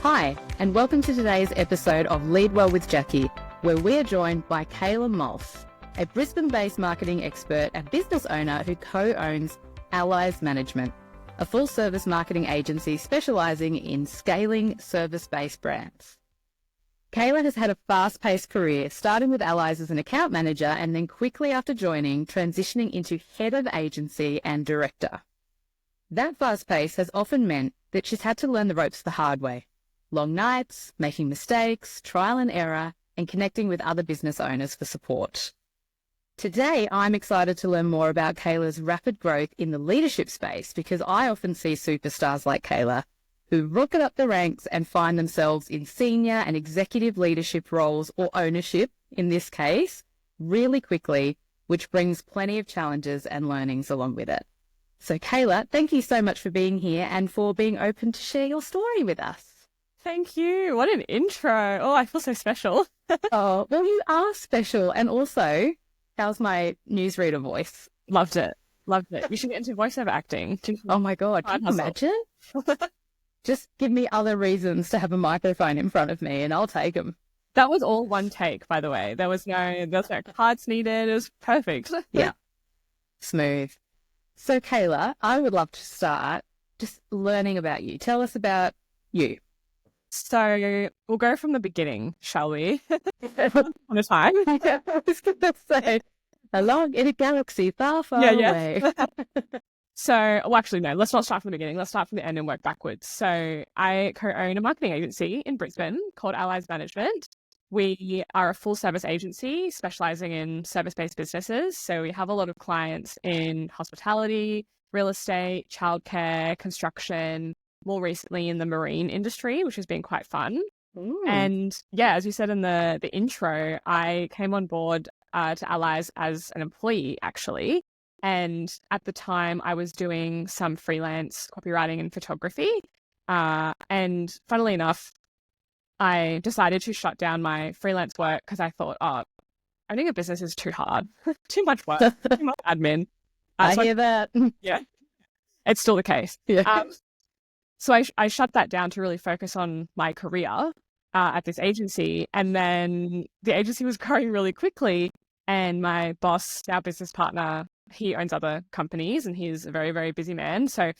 Hi, and welcome to today's episode of LeadWell with Jacqui, where we're joined by Kayla Malss, a Brisbane-based marketing expert and business owner who co-owns Allies Management, a full-service marketing agency specialising in scaling service-based brands. Kayla has had a fast-paced career, starting with Allies as an account manager and then quickly after joining, transitioning into head of agency and director. That fast pace has often meant that she's had to learn the ropes the hard way. Long nights, making mistakes, trial and error, and connecting with other business owners for support. Today, I'm excited to learn more about Kayla's rapid growth in the leadership space because I often see superstars like Kayla who rocket up the ranks and find themselves in senior and executive leadership roles or ownership, in this case, really quickly, which brings plenty of challenges and learnings along with it. So Kayla, thank you so much for being here and for being open to share your story with us. Thank you. What an intro. Oh, I feel so special. Oh, well, you are special. And also, how's my newsreader voice? Loved it. Loved it. You should get into voiceover acting. Oh my God, can you imagine? Just give me other reasons to have a microphone in front of me and I'll take them. That was all one take, by the way. There was no cards needed. It was perfect. Yeah. Smooth. So Kayla, I would love to start just learning about you. Tell us about you. So we'll go from the beginning, shall we? On a time. I was going to say, along in a galaxy far, far away. So, well, actually, no, let's not start from the beginning. Let's start from the end and work backwards. So I co-own a marketing agency in Brisbane called Allies Management. We are a full service agency specializing in service-based businesses. So we have a lot of clients in hospitality, real estate, childcare, construction, more recently in the marine industry, which has been quite fun. Ooh. And yeah, as you said in the intro, I came on board to Allies as an employee, actually. And at the time, I was doing some freelance copywriting and photography. And funnily enough, I decided to shut down my freelance work because I thought, owning a business is too hard, too much work, too much admin. I hear that. Yeah, it's still the case. Yeah. So I shut that down to really focus on my career at this agency. And then the agency was growing really quickly. And my boss, our business partner, he owns other companies and he's a very, very busy man. So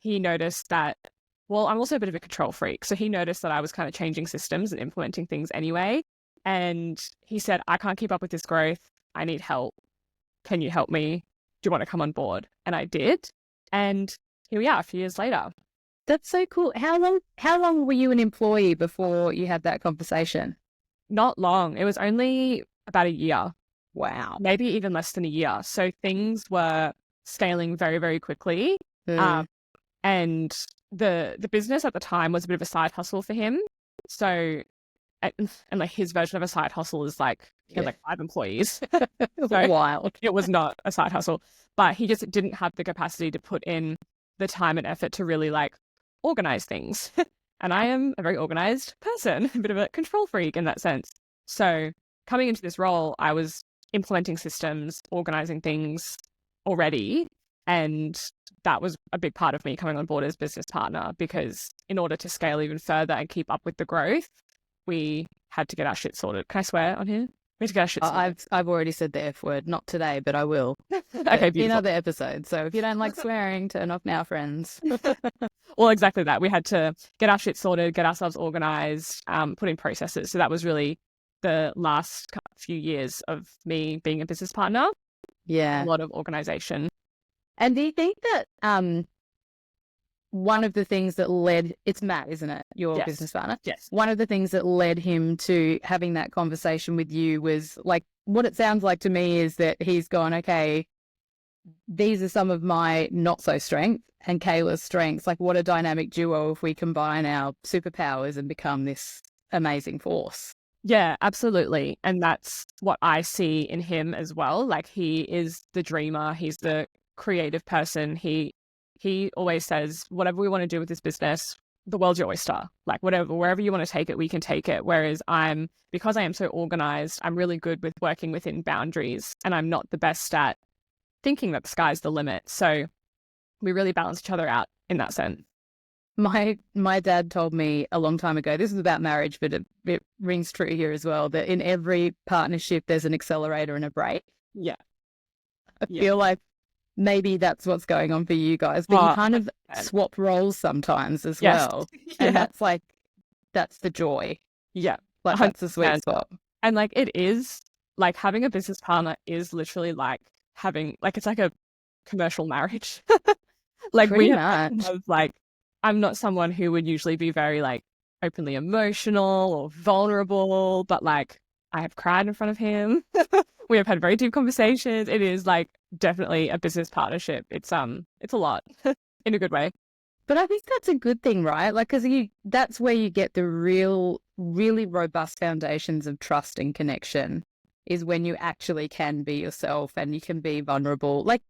he noticed that, well, I'm also a bit of a control freak. So he noticed that I was kind of changing systems and implementing things anyway. And he said, I can't keep up with this growth. I need help. Can you help me? Do you want to come on board? And I did. And here we are a few years later. That's so cool. How long were you an employee before you had that conversation? Not long. It was only about a year. Wow. Maybe even less than a year. So things were scaling very, very quickly. And the business at the time was a bit of a side hustle for him. So, and like his version of a side hustle is like, he had like 5 employees. So wild. It was not a side hustle, but he just didn't have the capacity to put in the time and effort to really like organize things. And I am a very organized person, a bit of a control freak in that sense. So coming into this role, I was implementing systems, organizing things already. And that was a big part of me coming on board as business partner, because in order to scale even further and keep up with the growth, we had to get our shit sorted. Can I swear on here? We had to get our shit sorted. I've already said the F word, not today, but I will. Okay, beautiful. In other episodes. So if you don't like swearing, turn off now, friends. Well, exactly that. We had to get our shit sorted, get ourselves organized, put in processes. So that was really the last few years of me being a business partner. Yeah. A lot of organization. And do you think that one of the things that led, it's Matt, isn't it? Your business partner? Yes. One of the things that led him to having that conversation with you was like, what it sounds like to me is that he's gone, okay, these are some of my not so strengths and Kayla's strengths. Like, what a dynamic duo if we combine our superpowers and become this amazing force. Yeah, absolutely. And that's what I see in him as well. Like, he is the dreamer. He's the creative person. He always says, whatever we want to do with this business, the world's your oyster. Like, wherever you want to take it, we can take it. Whereas because I am so organized, I'm really good with working within boundaries, and I'm not the best at thinking that the sky's the limit. So we really balance each other out in that sense. My dad told me a long time ago, this is about marriage, but it rings true here as well, that in every partnership there's an accelerator and a brake. Yeah. I Yeah. feel like maybe that's what's going on for you guys, but you kind of swap roles sometimes as Yes. well. Yeah. And that's the joy. Yeah. Like that's the sweet 100%. spot. And like it is, like having a business partner is literally like having, like it's like a commercial marriage. Like Pretty we much. have like, I'm not someone who would usually be very like openly emotional or vulnerable, but like I have cried in front of him. We have had very deep conversations. It is like definitely a business partnership. It's a lot in a good way. But I think that's a good thing, right? Like, because that's where you get the really robust foundations of trust and connection is when you actually can be yourself and you can be vulnerable. Like,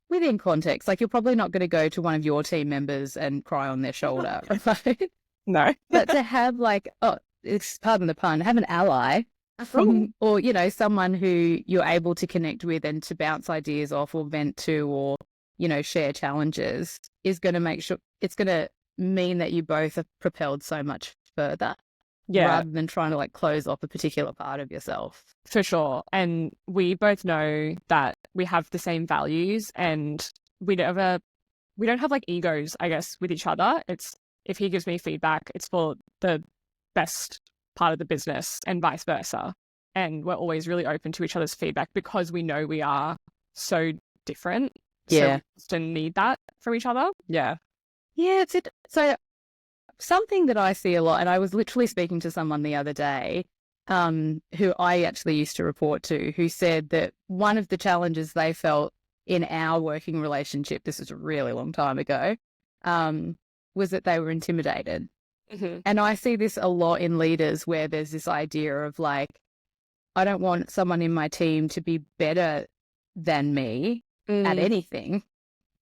within context, like you're probably not going to go to one of your team members and cry on their shoulder, right? No. But to have like, pardon the pun, have an ally from, or, you know, someone who you're able to connect with and to bounce ideas off or vent to or, you know, share challenges is going to make sure it's going to mean that you both are propelled so much further. Yeah. Rather than trying to like close off a particular part of yourself. For sure. And we both know that we have the same values and we don't have like egos, I guess, with each other. It's if he gives me feedback, it's for the best part of the business and vice versa. And we're always really open to each other's feedback because we know we are so different. Yeah. So we often need that from each other. Yeah. Yeah, so something that I see a lot, and I was literally speaking to someone the other day who I actually used to report to, who said that one of the challenges they felt in our working relationship, this was a really long time ago, was that they were intimidated. Mm-hmm. And I see this a lot in leaders where there's this idea of like, I don't want someone in my team to be better than me at anything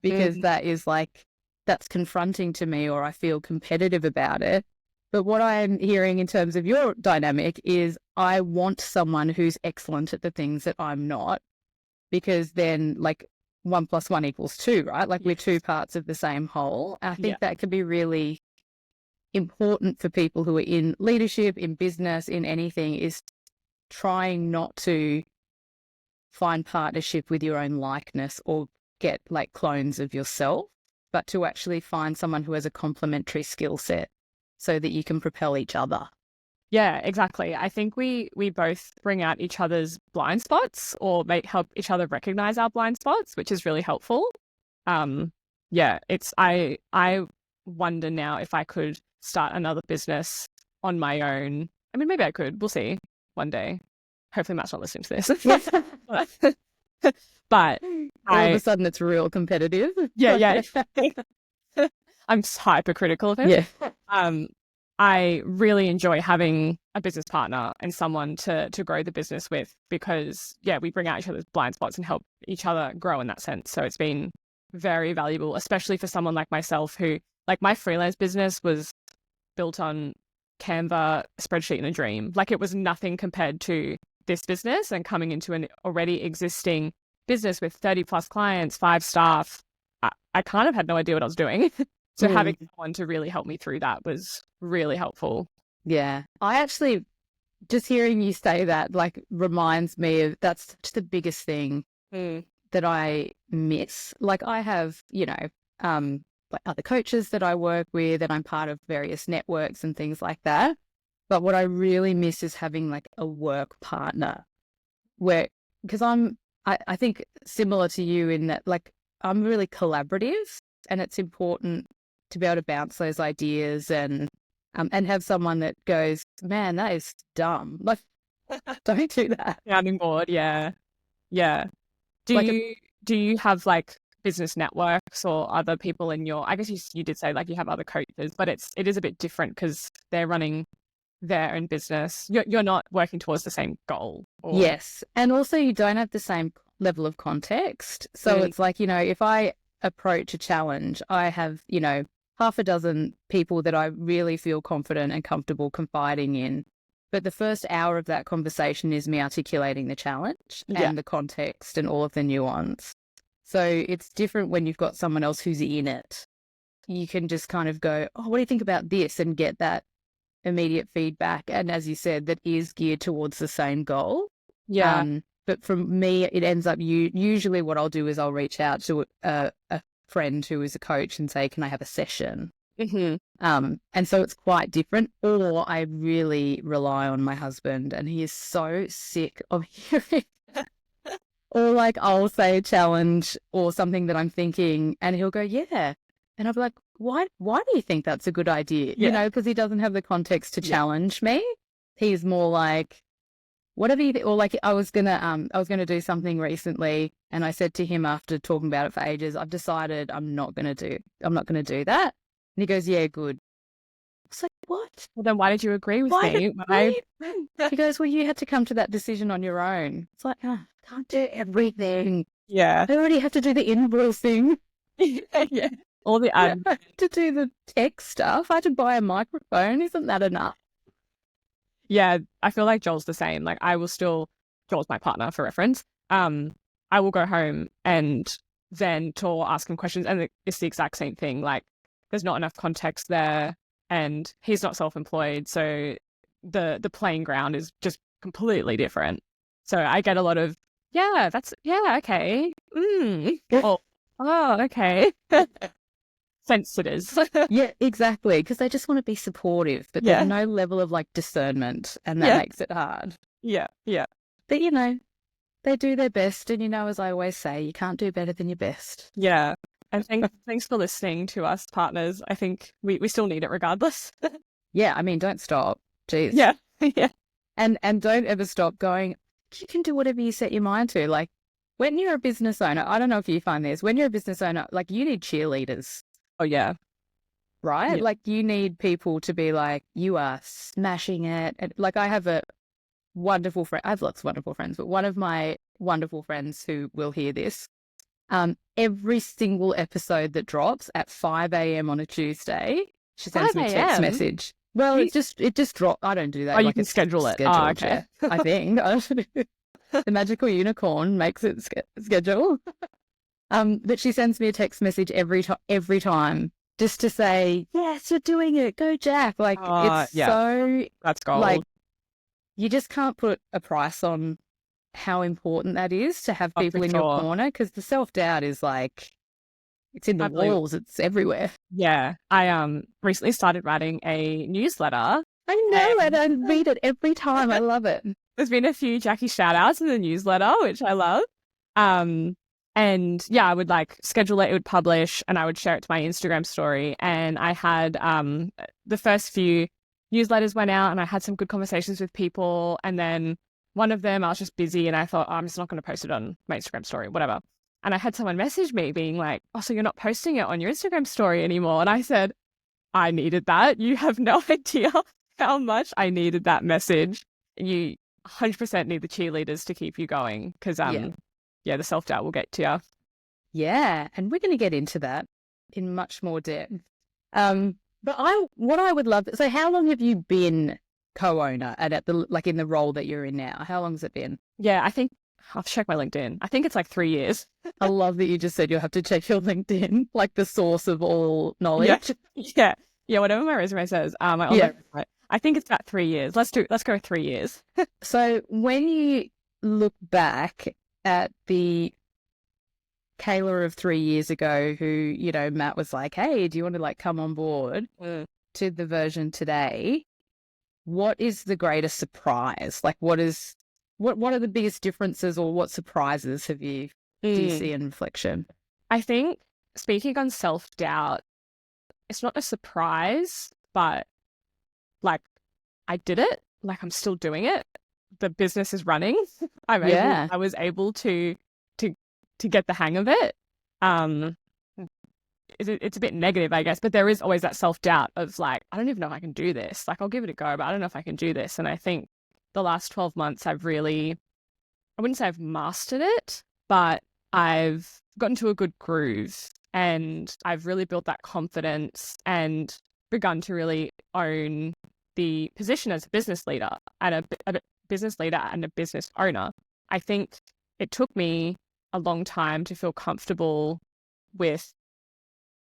because that is like, that's confronting to me or I feel competitive about it. But what I'm hearing in terms of your dynamic is I want someone who's excellent at the things that I'm not, because then like 1 + 1 = 2, right? Like we're two parts of the same whole. And I think that can be really important for people who are in leadership, in business, in anything, is trying not to find partnership with your own likeness or get like clones of yourself, but to actually find someone who has a complementary skill set so that you can propel each other. Yeah, exactly. I think we both bring out each other's blind spots or help each other recognize our blind spots, which is really helpful. It's I wonder now if I could start another business on my own. I mean, maybe I could. We'll see one day. Hopefully Matt's not listening to this. But all of a sudden it's real competitive. Yeah. I'm hypercritical of him. Yeah. I really enjoy having a business partner and someone to grow the business with because, we bring out each other's blind spots and help each other grow in that sense. So it's been very valuable, especially for someone like myself who, like my freelance business was built on Canva, a spreadsheet and a dream. Like it was nothing compared to this business and coming into an already existing business with 30 plus clients, 5 staff. I kind of had no idea what I was doing. So having someone to really help me through that was really helpful. Yeah. I actually, just hearing you say that, like, reminds me of that's such the biggest thing that I miss. Like, I have, like other coaches that I work with and I'm part of various networks and things like that. But what I really miss is having like a work partner because I think similar to you in that, like, I'm really collaborative and it's important to be able to bounce those ideas and have someone that goes, man, that is dumb. Like, don't do that. Sounding board, yeah. Do you have like business networks or other people in your? I guess you did say like you have other coaches, but it is a bit different because they're running their own business. You're not working towards the same goal. Yes, and also you don't have the same level of context. So it's like, if I approach a challenge, I have, half a dozen people that I really feel confident and comfortable confiding in. But the first hour of that conversation is me articulating the challenge and the context and all of the nuance. So it's different when you've got someone else who's in it. you can just kind of go, oh, what do you think about this? And get that immediate feedback. And as you said, that is geared towards the same goal. Yeah. But for me, it ends up usually what I'll do is I'll reach out to a friend who is a coach and say, can I have a session? Mm-hmm. And so it's quite different. Or I really rely on my husband, and he is so sick of hearing. Or like I'll say a challenge or something that I'm thinking, and he'll go, yeah. And I'll be like, why do you think that's a good idea? Yeah. You know, because he doesn't have the context to challenge me. He's more like, whatever you think. Or like I was gonna do something recently, and I said to him after talking about it for ages, I've decided I'm not gonna do that. And he goes, yeah, good. I was like, what? Well, then why did you agree with me? He goes, well, you had to come to that decision on your own. It's like, oh, I can't do everything. Yeah. I already have to do the invoicing. Yeah. All the I ad. have to do the tech stuff. I had to buy a microphone. Isn't that enough? Yeah, I feel like Joel's the same. Like Joel's my partner for reference. I will go home and then to ask him questions, and it's the exact same thing. Like there's not enough context there, and he's not self-employed, so the playing ground is just completely different. So I get a lot of okay. Okay. Sensitive. Yeah, exactly. Because they just want to be supportive, but there's no level of like discernment, and that makes it hard. Yeah, yeah. But they do their best, and as I always say, you can't do better than your best. Yeah. And thanks for listening to us, partners. I think we still need it regardless. Yeah, I mean, don't stop. Jeez. Yeah. Yeah. And don't ever stop going. You can do whatever you set your mind to. Like when you're a business owner, I don't know if you find this, when you're a business owner, like you need cheerleaders. Oh, yeah. Right? Yeah. Like you need people to be like, you are smashing it. And like I have a wonderful friend. I have lots of wonderful friends, but one of my wonderful friends who will hear this, every single episode that drops at 5 a.m. on a Tuesday, she sends me a text message. Well, it just dropped. I don't do that. Oh, you can schedule it. Oh, okay. I think the magical unicorn makes it schedule. But she sends me a text message every time just to say, yes, you're doing it. Go, Jack. Like it's so that's gold. Like you just can't put a price on how important that is to have people in your corner, because the self-doubt is like, it's in the walls, it's everywhere. Yeah. I recently started writing a newsletter. I know it. I read it every time. I love it. There's been a few Jacqui shout outs in the newsletter, which I love. And yeah, I would like schedule it, it would publish, and I would share it to my Instagram story. And I had the first few newsletters went out, and I had some good conversations with people. And then one of them, I was just busy, and I thought, I'm just not going to post it on my Instagram story, whatever. And I had someone message me being like, oh, so you're not posting it on your Instagram story anymore? And I said, I needed that. You have no idea how much I needed that message. You 100% need the cheerleaders to keep you going, because the self-doubt will get to you. Yeah, and we're going to get into that in much more depth. But what I would love, so how long have you been co-owner and in the role that you're in now? How long has it been? Yeah, I think I'll check my LinkedIn. I think it's like 3 years. I love that you just said you'll have to check your LinkedIn, like the source of all knowledge. Yeah. Whatever my resume says. I think it's about 3 years. Let's go 3 years. So when you look back at the Kayla of 3 years ago, who, Matt was like, hey, do you want to like come on board, to the version today, what is the greatest surprise? Like what are the biggest differences, or what surprises do you see in reflection? I think, speaking on self-doubt, it's not a surprise, but like I did it, like I'm still doing it. The business is running. I was able to get the hang of it. It's a bit negative, I guess, but there is always that self-doubt of like, I don't even know if I can do this. Like I'll give it a go, but I don't know if I can do this. And I think the last 12 months I wouldn't say I've mastered it, but I've gotten to a good groove, and I've really built that confidence and begun to really own the position as a business leader and a business leader and a business owner. I think it took me a long time to feel comfortable with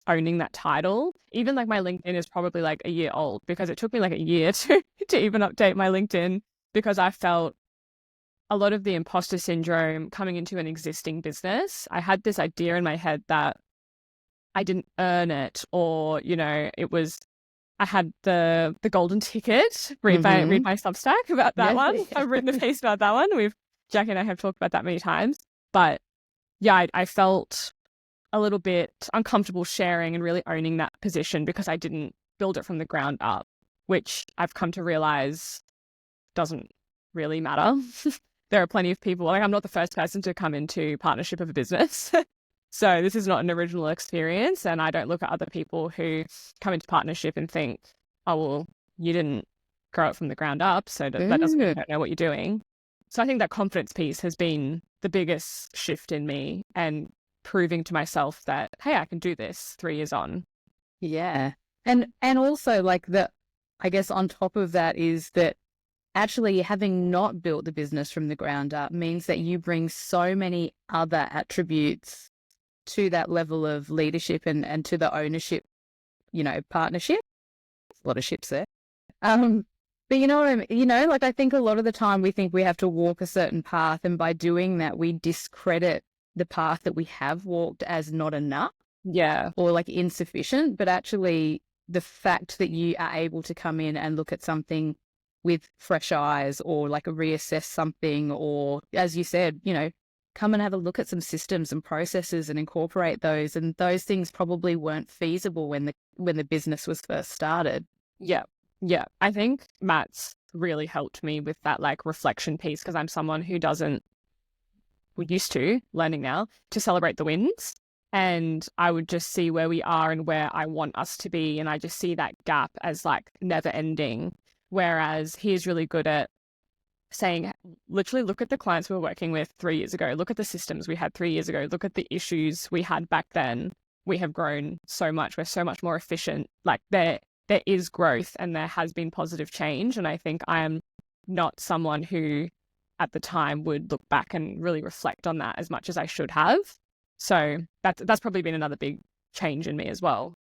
owning that title. Even like my LinkedIn is probably like a year old because it took me like a year to even update my LinkedIn because I felt a lot of the imposter syndrome coming into an existing business. I had this idea in my head that I didn't earn it, or, you know, it was, I had the golden ticket. Read my Substack about that one. I've written a piece about that one. Jacqui and I have talked about that many times. But yeah, I felt a little bit uncomfortable sharing and really owning that position because I didn't build it from the ground up, which I've come to realize doesn't really matter. There are plenty of people, like I'm not the first person to come into partnership of a business. So this is not an original experience. And I don't look at other people who come into partnership and think, oh, well, you didn't grow it from the ground up. So that doesn't mean you don't know what you're doing. So I think that confidence piece has been the biggest shift in me and proving to myself that, hey, I can do this 3 years on. Yeah. And also like I guess on top of that is that actually having not built the business from the ground up means that you bring so many other attributes to that level of leadership and to the ownership, you know, partnership. A lot of ships there. But you know what I mean? You know, like I think a lot of the time we think we have to walk a certain path, and by doing that, we discredit the path that we have walked as not enough. Yeah. Or like insufficient. But actually the fact that you are able to come in and look at something with fresh eyes, or like reassess something, or as you said, you know, come and have a look at some systems and processes and incorporate those. And those things probably weren't feasible when the business was first started. Yeah. Yeah. I think Matt's really helped me with that like reflection piece because I'm someone who we're used to learning now to celebrate the wins. And I would just see where we are and where I want us to be. And I just see that gap as like never ending. Whereas he's really good at saying, literally, look at the clients we were working with 3 years ago. Look at the systems we had 3 years ago. Look at the issues we had back then. We have grown so much. We're so much more efficient. Like there is growth and there has been positive change. And I think I am not someone who at the time would look back and really reflect on that as much as I should have. So that's probably been another big change in me as well.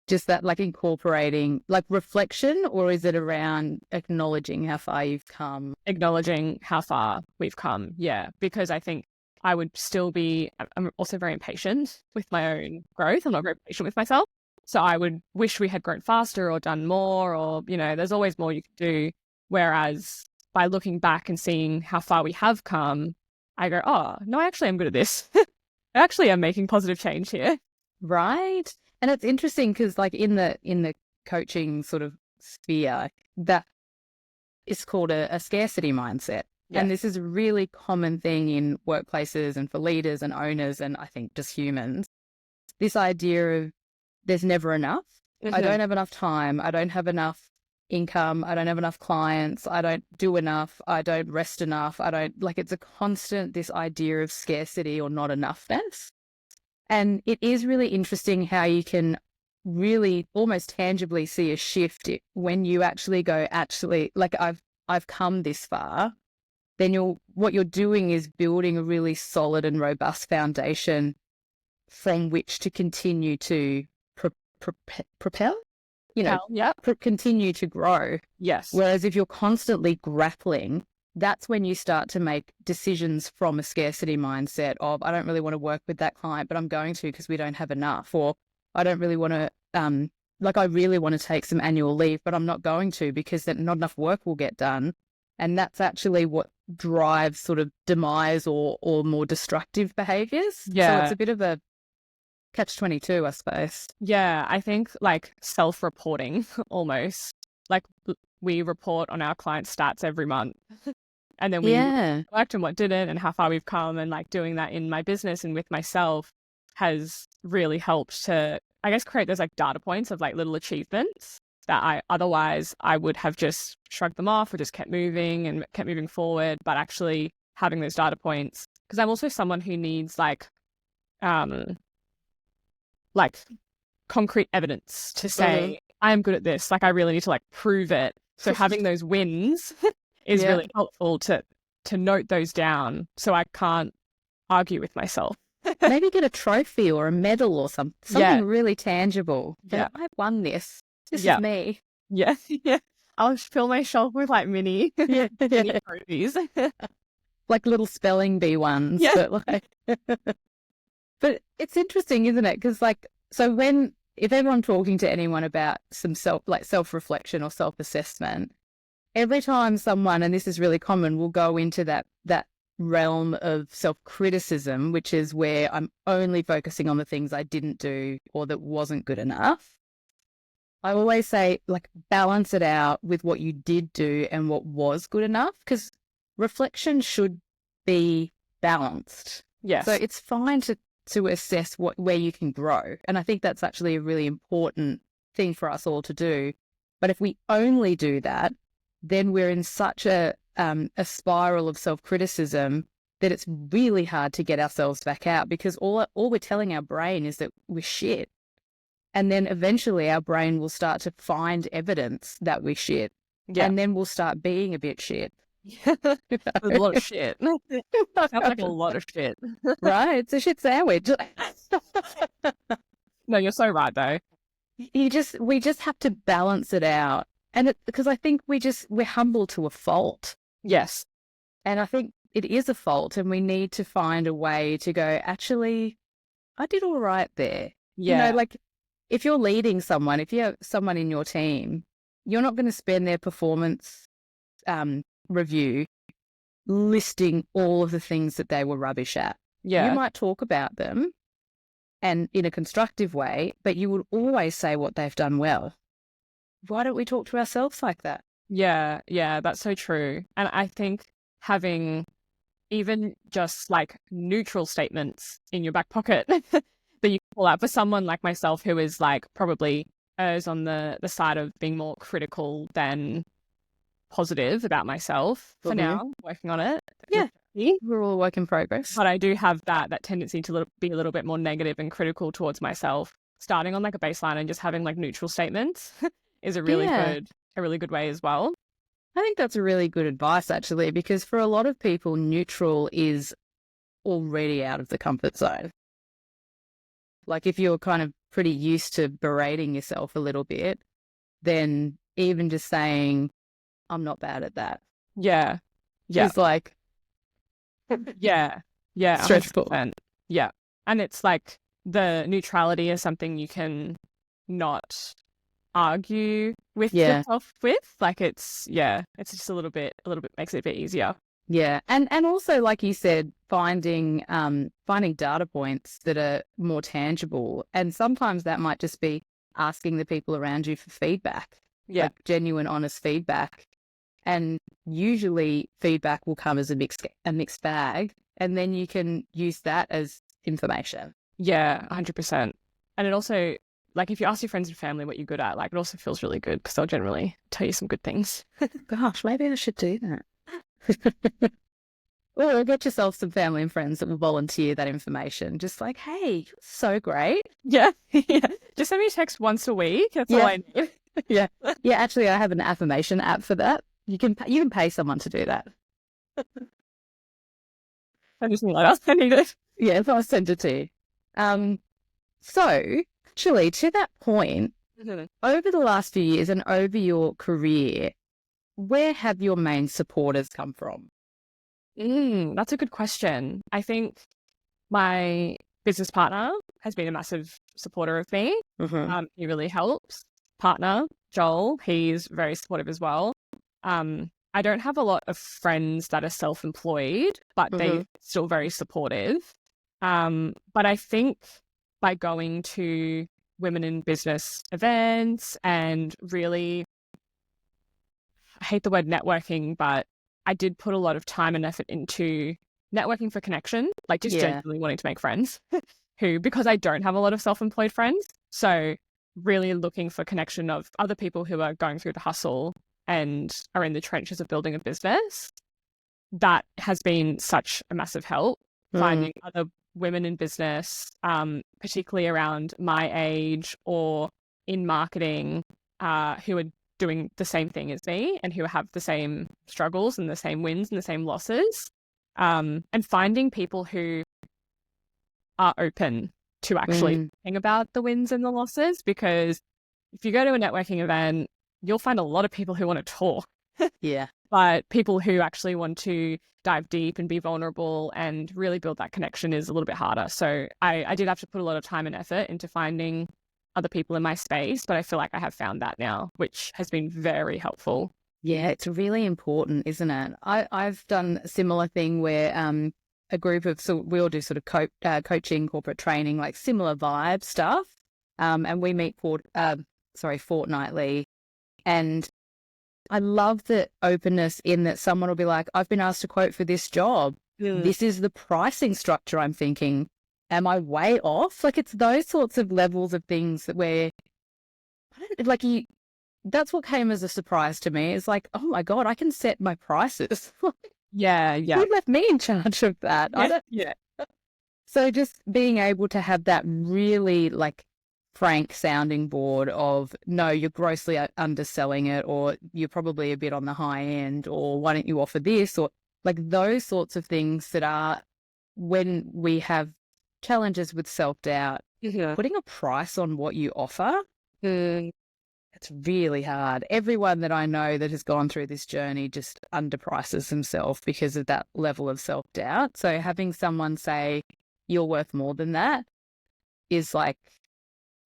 Just that like incorporating like reflection, or is it around acknowledging how far you've come? Acknowledging how far we've come. Yeah. Because I think I would still I'm also very impatient with my own growth. I'm not very patient with myself. So I would wish we had grown faster or done more, or, you know, there's always more you can do. Whereas by looking back and seeing how far we have come, I go, oh, no, I actually am good at this. I actually am making positive change here. Right. And it's interesting because like in the coaching sort of sphere, that is called a scarcity mindset. Yes. And this is a really common thing in workplaces and for leaders and owners, and I think just humans. This idea of there's never enough. Mm-hmm. I don't have enough time. I don't have enough income. I don't have enough clients. I don't do enough. I don't rest enough. It's a constant, this idea of scarcity or not enoughness. And it is really interesting how you can really almost tangibly see a shift when you actually go, like I've come this far. Then what you're doing is building a really solid and robust foundation from which to continue to propel, you know, continue to grow. Yes. Whereas if you're constantly grappling, that's when you start to make decisions from a scarcity mindset of, I don't really want to work with that client, but I'm going to because we don't have enough. Or I don't really want to, I really want to take some annual leave, but I'm not going to because not enough work will get done. And that's actually what drives sort of demise or more destructive behaviors. Yeah. So it's a bit of a catch-22, I suppose. Yeah, I think like self-reporting almost. Like we report on our client stats every month. And then we worked and what didn't and how far we've come, and like doing that in my business and with myself has really helped to, I guess, create those like data points of like little achievements that I would have just shrugged them off or just kept moving forward. But actually having those data points, because I'm also someone who needs like concrete evidence to say, I am good at this. Like I really need to like prove it. So having those wins is really helpful to note those down so I can't argue with myself. Maybe get a trophy or a medal or something Yeah. really tangible. Yeah. I won this. This Yeah. is me. Yeah. Yeah. I'll fill my shelf with like mini mini trophies. Like little spelling bee ones. Yeah. But like, but it's interesting, isn't it? Because like, so if ever I'm talking to anyone about some self-reflection or self-assessment, every time someone, and this is really common, will go into that realm of self-criticism, which is where I'm only focusing on the things I didn't do or that wasn't good enough. I always say, like, balance it out with what you did do and what was good enough, because reflection should be balanced. Yes. So it's fine to assess where you can grow. And I think that's actually a really important thing for us all to do. But if we only do that, then we're in such a spiral of self-criticism that it's really hard to get ourselves back out, because all we're telling our brain is that we're shit. And then eventually our brain will start to find evidence that we're shit. Yeah. And then we'll start being a bit shit. A lot of shit. Sounds like a lot of shit. Right? It's a shit sandwich. No, you're so right though. We just have to balance it out. And because I think we're humble to a fault. Yes. And I think it is a fault, and we need to find a way to go, actually, I did all right there. Yeah. You know, like if you're leading someone, if you have someone in your team, you're not going to spend their performance review listing all of the things that they were rubbish at. Yeah. You might talk about them and in a constructive way, but you would always say what they've done well. Why don't we talk to ourselves like that? Yeah, yeah, that's so true. And I think having even just like neutral statements in your back pocket that you can pull out for someone like myself who is like probably errs on the side of being more critical than positive about myself for now, working on it. Yeah, we're all a work in progress. But I do have that tendency to be a little bit more negative and critical towards myself. Starting on like a baseline and just having like neutral statements is a really good way as well. I think that's a really good advice, actually, because for a lot of people, neutral is already out of the comfort zone. Like if you're kind of pretty used to berating yourself a little bit, then even just saying, I'm not bad at that. Yeah. Yeah. It's like, yeah. Yeah. Stressful. 100%. Yeah. And it's like the neutrality is something you can not argue with yourself with. Like it's just a little bit makes it a bit easier. Yeah. And also, like you said, finding data points that are more tangible. And sometimes that might just be asking the people around you for feedback. Yeah. Like genuine, honest feedback. And usually feedback will come as a mixed bag. And then you can use that as information. Yeah, 100%. And it also, like if you ask your friends and family what you're good at, like it also feels really good because they'll generally tell you some good things. Gosh, maybe I should do that. Or get yourself some family and friends that will volunteer that information. Just like, hey, so great. Yeah. Just send me a text once a week. That's all I need. Yeah. Actually, I have an affirmation app for that. You can pay someone to do that. I just need I need it. Yeah, so I'll send it to you. So actually, to that point, over the last few years and over your career, where have your main supporters come from? That's a good question. I think my business partner has been a massive supporter of me. He really helps. Partner, Joel, he's very supportive as well. I don't have a lot of friends that are self-employed, but they're still very supportive. But I think by going to women in business events and really, I hate the word networking, but I did put a lot of time and effort into networking for connection, like just genuinely wanting to make friends because I don't have a lot of self-employed friends. So really looking for connection of other people who are going through the hustle and are in the trenches of building a business. That has been such a massive help. Finding other women in business, particularly around my age or in marketing, who are doing the same thing as me and who have the same struggles and the same wins and the same losses, and finding people who are open to actually thinking about the wins and the losses, because if you go to a networking event, you'll find a lot of people who want to talk. Yeah. But people who actually want to dive deep and be vulnerable and really build that connection is a little bit harder. So I did have to put a lot of time and effort into finding other people in my space, but I feel like I have found that now, which has been very helpful. Yeah, it's really important, isn't it? I've done a similar thing where a group of, so we all do sort of coaching, corporate training, like similar vibe stuff. And we meet fortnightly. And I love the openness in that someone will be like, I've been asked to quote for this job. This is the pricing structure I'm thinking. Am I way off? Like, it's those sorts of levels of things that where, that's what came as a surprise to me. It's like, oh my God, I can set my prices. Yeah. Who left me in charge of that? Yeah. So just being able to have that really like frank sounding board of, no, you're grossly underselling it, or you're probably a bit on the high end, or why don't you offer this, or like those sorts of things that are, when we have challenges with self-doubt, putting a price on what you offer, it's really hard. Everyone that I know that has gone through this journey just underprices themselves because of that level of self-doubt. So having someone say, you're worth more than that is like,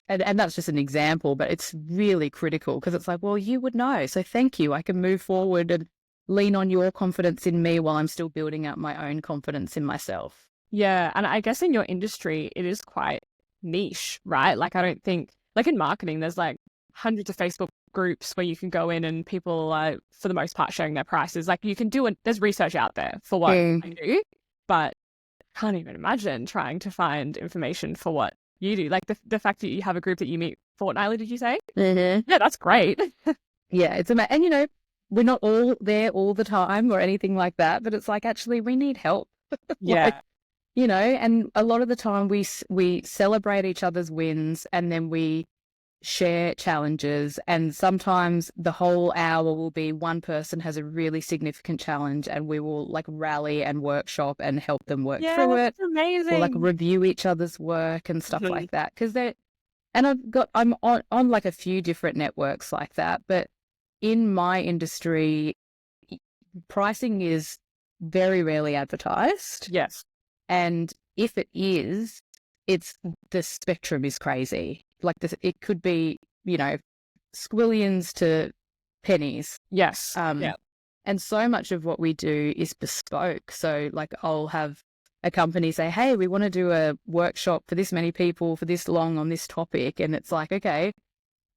and that's just an example, but it's really critical because it's like, well, you would know. So thank you. I can move forward and lean on your confidence in me while I'm still building up my own confidence in myself. Yeah. And I guess in your industry, it is quite niche, right? Like, I don't think, like in marketing, there's like hundreds of Facebook groups where you can go in and people are, for the most part, sharing their prices. Like, you can do it, there's research out there for what I do, but I can't even imagine trying to find information for what you do. Like the fact that you have a group that you meet fortnightly, did you say? Yeah, that's great. Yeah, it's amazing. And, we're not all there all the time or anything like that, but it's like, actually, we need help. Yeah. And a lot of the time we celebrate each other's wins and then we share challenges, and sometimes the whole hour will be one person has a really significant challenge and we will like rally and workshop and help them work through it. Amazing. Or like review each other's work and stuff like that. And I'm on like a few different networks like that, but in my industry, pricing is very rarely advertised. Yes. And if it is, the spectrum is crazy. Like it could be, squillions to pennies. Yes. And so much of what we do is bespoke. So like I'll have a company say, hey, we want to do a workshop for this many people for this long on this topic. And it's like, okay,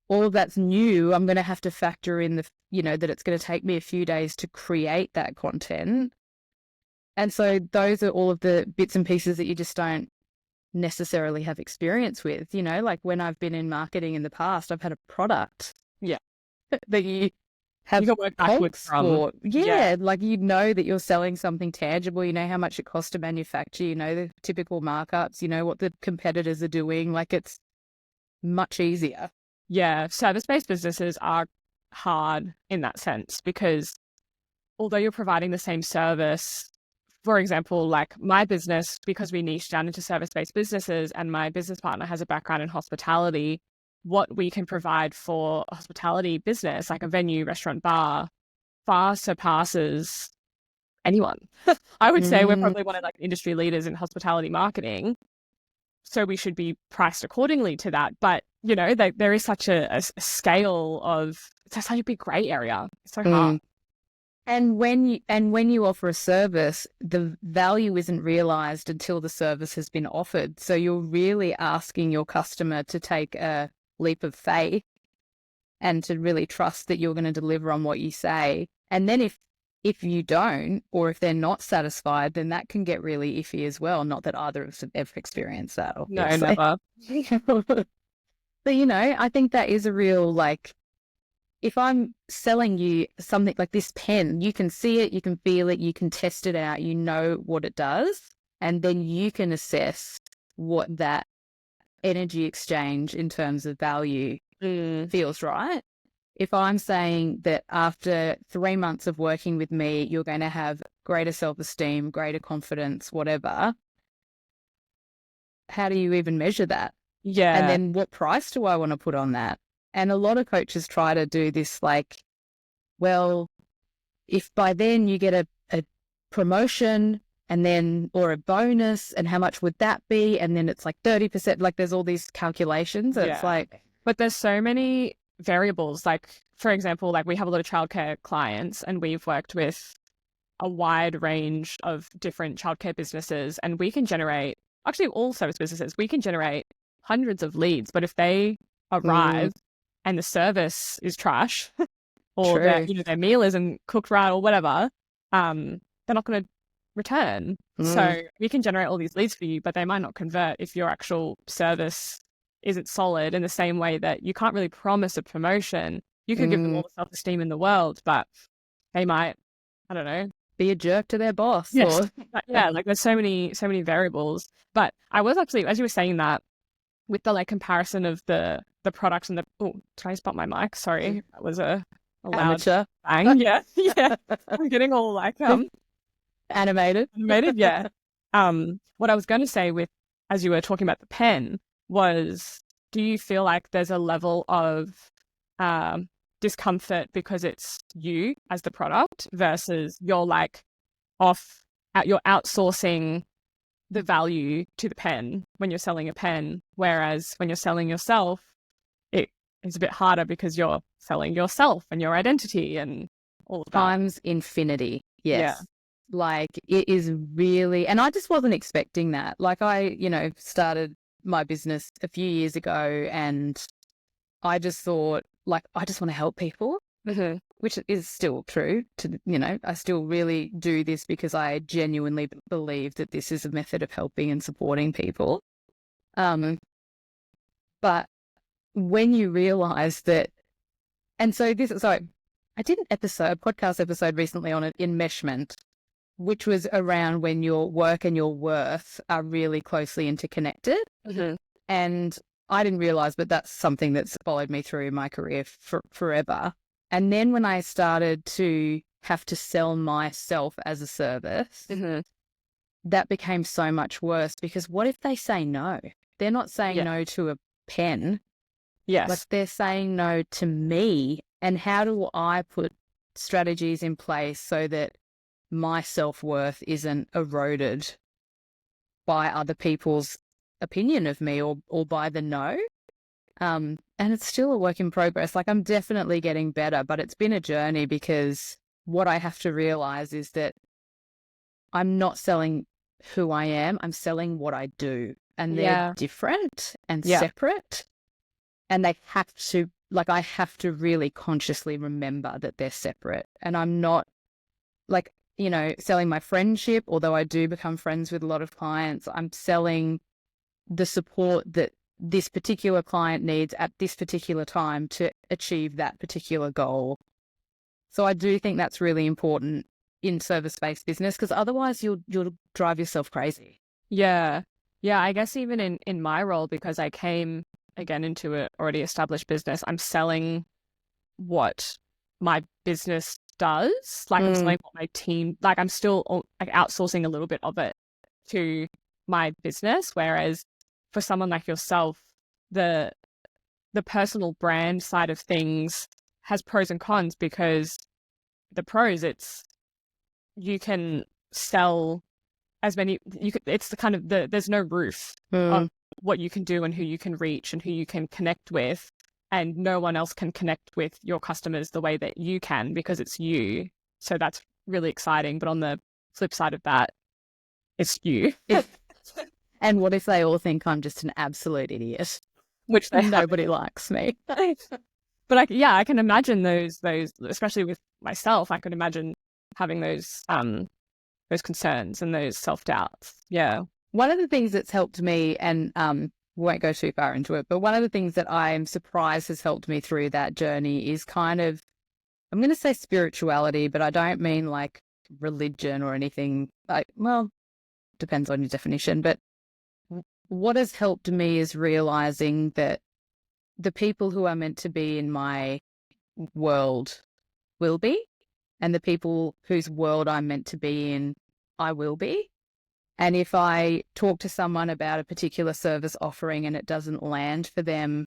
all of that's new. I'm going to have to factor in that it's going to take me a few days to create that content. And so those are all of the bits and pieces that you just don't necessarily have experience with. Like when I've been in marketing in the past, I've had a product that you have you work backwards for. Like that you're selling something tangible, how much it costs to manufacture, the typical markups, what the competitors are doing. Like it's much easier. Yeah, service-based businesses are hard in that sense because although you're providing the same service, for example, like my business, because we niche down into service-based businesses and my business partner has a background in hospitality, what we can provide for a hospitality business, like a venue, restaurant, bar, far surpasses anyone. I would say we're probably one of like industry leaders in hospitality marketing. So we should be priced accordingly to that. But, there is such a scale of, it's such a big gray area. It's so hard. And when you offer a service, the value isn't realized until the service has been offered. So you're really asking your customer to take a leap of faith and to really trust that you're going to deliver on what you say. And then if you don't, or if they're not satisfied, then that can get really iffy as well. Not that either of us have ever experienced that. Obviously. No, never. But, I think that is a real, like, if I'm selling you something like this pen, you can see it, you can feel it, you can test it out, you know what it does, and then you can assess what that energy exchange in terms of value feels right. If I'm saying that after 3 months of working with me, you're going to have greater self-esteem, greater confidence, whatever, how do you even measure that? Yeah. And then what price do I want to put on that? And a lot of coaches try to do this like, well, if by then you get a promotion and then, or a bonus, and how much would that be? And then it's like 30%, like there's all these calculations. And it's like, but there's so many variables. Like, for example, like we have a lot of childcare clients and we've worked with a wide range of different childcare businesses, and we can generate, actually all service businesses, we can generate hundreds of leads. But if they arrive and the service is trash or their, their meal isn't cooked right or whatever, they're not going to return. So we can generate all these leads for you, but they might not convert if your actual service isn't solid, in the same way that you can't really promise a promotion. You could give them all the self-esteem in the world, but they might, I don't know, be a jerk to their boss. Yes. Yeah, like there's so many variables. But I was actually, as you were saying that, with the like comparison of the products and the, oh, did I spot my mic? Sorry, that was a loud amateur bang. Yeah, yeah. I'm getting all like animated. Yeah. What I was going to say with, as you were talking about the pen, was, do you feel like there's a level of discomfort because it's you as the product versus you're like you're outsourcing the value to the pen when you're selling a pen, whereas when you're selling yourself, it is a bit harder because you're selling yourself and your identity and all of that. Times infinity. Yes. Yeah. Like it is really, and I just wasn't expecting that. Like I, started my business a few years ago and I just thought, like, I just want to help people, which is still true. I still really do this because I genuinely believe that this is a method of helping and supporting people. But when you realize that, and so I did a podcast episode recently on enmeshment, which was around when your work and your worth are really closely interconnected. And I didn't realize, but that's something that's followed me through my career forever. And then when I started to have to sell myself as a service, that became so much worse, because what if they say no? They're not saying no to a pen. Yes. But they're saying no to me. And how do I put strategies in place so that my self-worth isn't eroded by other people's opinion of me or by the no? And it's still a work in progress. Like I'm definitely getting better, but it's been a journey, because what I have to realize is that I'm not selling who I am. I'm selling what I do, and they're different and separate. And they have to, like, I have to really consciously remember that they're separate. And I'm not like, selling my friendship, although I do become friends with a lot of clients. I'm selling the support that this particular client needs at this particular time to achieve that particular goal. So I do think that's really important in service-based business, because otherwise you'll drive yourself crazy. Yeah. Yeah, I guess even in my role, because I came again into an already established business, I'm selling what my business does. Like I'm selling what my team, like I'm still like outsourcing a little bit of it to my business. Whereas for someone like yourself, the personal brand side of things has pros and cons, because the pros, it's you can sell as many, it's the kind of there's no roof of what you can do and who you can reach and who you can connect with, and no one else can connect with your customers the way that you can, because it's you. So that's really exciting. But on the flip side of that, it's you. And what if they all think I'm just an absolute idiot? Which nobody likes me. But I can imagine those, especially with myself, I could imagine having those concerns and those self-doubts. Yeah. One of the things that's helped me, and we won't go too far into it, but one of the things that I'm surprised has helped me through that journey is kind of, I'm going to say spirituality, but I don't mean like religion or anything. Well, depends on your definition, but what has helped me is realizing that the people who are meant to be in my world will be, and the people whose world I'm meant to be in, I will be. And if I talk to someone about a particular service offering and it doesn't land for them,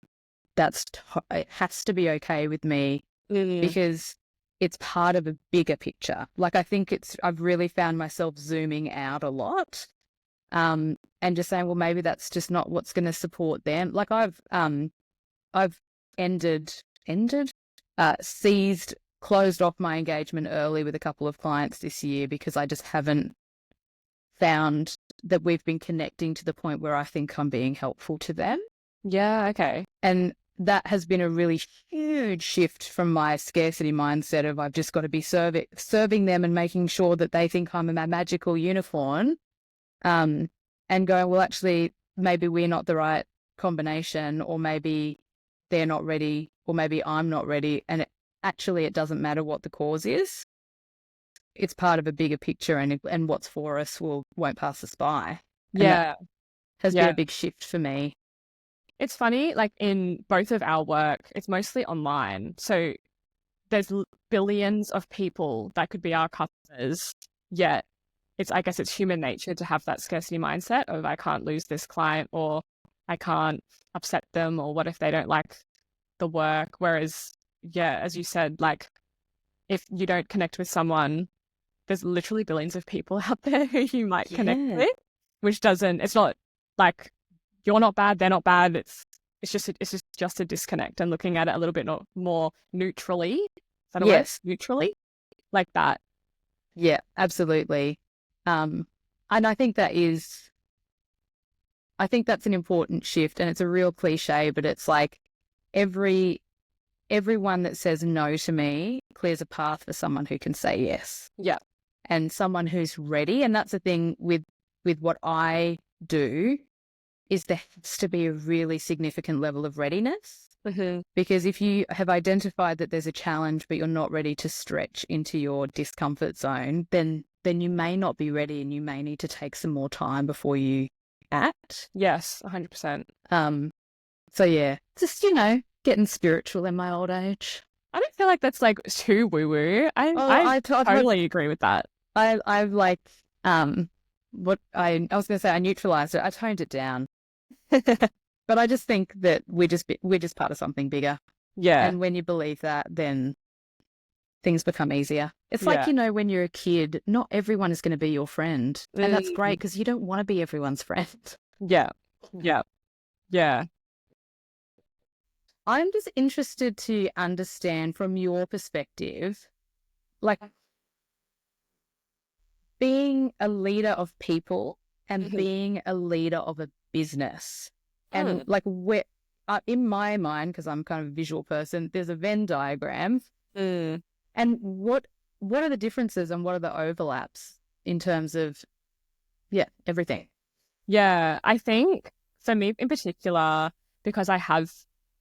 it has to be okay with me because it's part of a bigger picture. Like, I think I've really found myself zooming out a lot, and just saying, well, maybe that's just not what's going to support them. Like, I've closed off my engagement early with a couple of clients this year because I just haven't found that we've been connecting to the point where I think I'm being helpful to them. Yeah, okay. And that has been a really huge shift from my scarcity mindset of I've just got to be serving them and making sure that they think I'm a magical unicorn, and going, well, actually, maybe we're not the right combination, or maybe they're not ready, or maybe I'm not ready. And it doesn't matter what the cause is. It's part of a bigger picture, and what's for us won't pass us by. And that has been a big shift for me. It's funny, like in both of our work, it's mostly online. So there's billions of people that could be our customers, yet I guess it's human nature to have that scarcity mindset of I can't lose this client, or I can't upset them, or what if they don't like the work? Whereas, as you said, like if you don't connect with someone, there's literally billions of people out there who you might connect with, it's not like you're not bad, they're not bad. It's just a disconnect, and looking at it a little bit more neutrally. Is that a word? Neutrally? Like that. Yeah, absolutely. And I think that's an important shift, and it's a real cliche, but it's like everyone that says no to me clears a path for someone who can say yes. Yeah. And someone who's ready. And that's the thing with what I do, is there has to be a really significant level of readiness. Mm-hmm. Because if you have identified that there's a challenge, but you're not ready to stretch into your discomfort zone, then you may not be ready, and you may need to take some more time before you act. Yes, 100%. So yeah, just, getting spiritual in my old age. I don't feel like that's like too woo-woo. I totally agree with that. I've like, what I was going to say, I neutralized it. I toned it down. But I just think that we're just part of something bigger. Yeah. And when you believe that, then things become easier. It's like, when you're a kid, not everyone is going to be your friend. And that's great, because you don't want to be everyone's friend. Yeah. Yeah. Yeah. I'm just interested to understand from your perspective, like being a leader of people and being a leader of a business. And like, in my mind, because I'm kind of a visual person, there's a Venn diagram. And what are the differences and what are the overlaps in terms of, everything? Yeah, I think for me in particular, because I have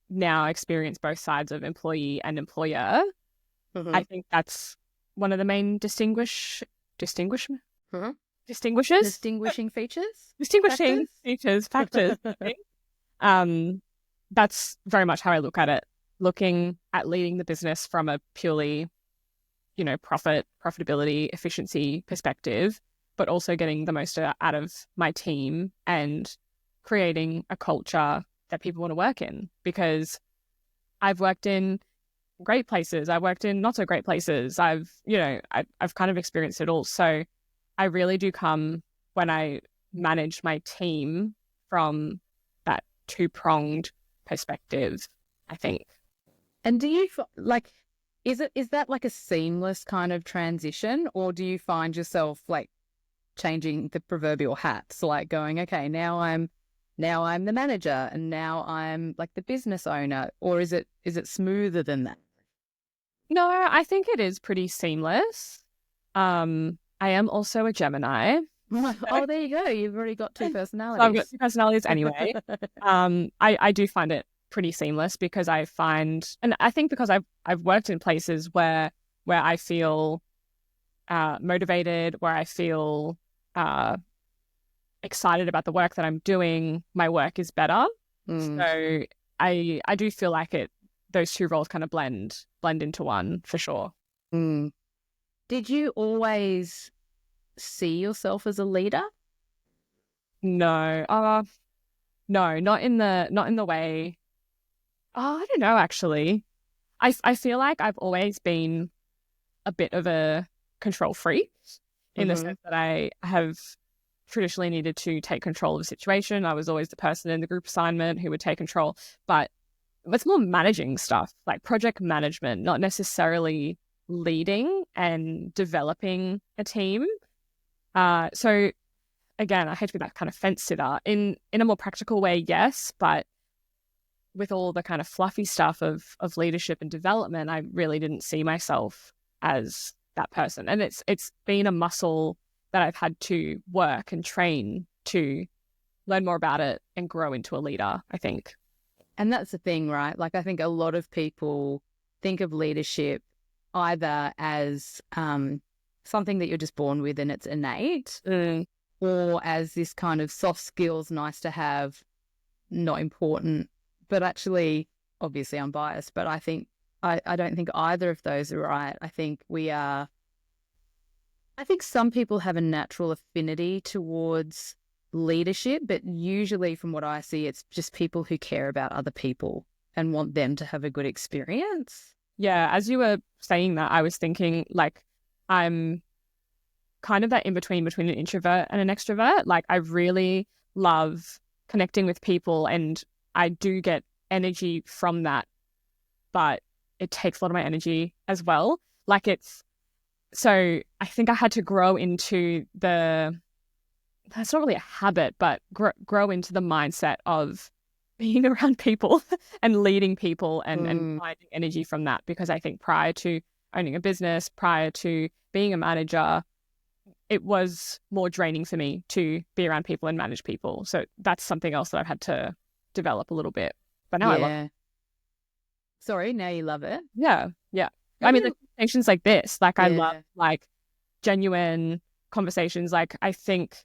now experienced both sides of employee and employer, I think that's one of the main distinguishing features, factors. That's very much how I look at it. Looking at leading the business from a purely, profitability, efficiency perspective, but also getting the most out of my team and creating a culture that people want to work in. Because I've worked in great places, I've worked in not so great places. I've kind of experienced it all. So I really do come, when I manage my team, from that two-pronged perspective, I think. And do you is that like a seamless kind of transition, or do you find yourself like changing the proverbial hats, like going, okay, now I'm the manager and now I'm like the business owner, or is it smoother than that? No, I think it is pretty seamless. I am also a Gemini. Oh, there you go. You've already got two personalities. So I've got two personalities anyway. I do find it pretty seamless, because I find, and I think because I've worked in places where I feel motivated, where I feel excited about the work that I'm doing, my work is better. So I do feel like those two roles kind of blend into one, for sure. Did you always see yourself as a leader? No. No, not in the way. Oh, I don't know actually. I feel like I've always been a bit of a control freak in the Mm-hmm. sense that I have traditionally needed to take control of a situation. I was always the person in the group assignment who would take control, but it's more managing stuff, like project management, not necessarily leading and developing a team. So again, I hate to be that kind of fence sitter. In a more practical way, yes, but with all the kind of fluffy stuff of leadership and development, I really didn't see myself as that person. And it's been a muscle that I've had to work and train to learn more about it and grow into a leader, I think. And that's the thing, right? Like, I think a lot of people think of leadership either as something that you're just born with and it's innate, or as this kind of soft skills, nice to have, not important. But actually, obviously, I'm biased, but I don't think either of those are right. I think some people have a natural affinity towards leadership, but usually from what I see, it's just people who care about other people and want them to have a good experience. Yeah, as you were saying that, I was thinking like I'm kind of that in between an introvert and an extrovert. Like I really love connecting with people and I do get energy from that, but it takes a lot of my energy as well. Like so I think I had to grow into that's not really a habit, but grow into the mindset of being around people and leading people and finding energy from that. Because I think prior to owning a business, prior to being a manager, it was more draining for me to be around people and manage people. So that's something else that I've had to develop a little bit. But now I love it. Yeah. Sorry, now you love it. Yeah. Yeah. I mean, the conversations like this, like I love Yeah. like genuine conversations. Like I think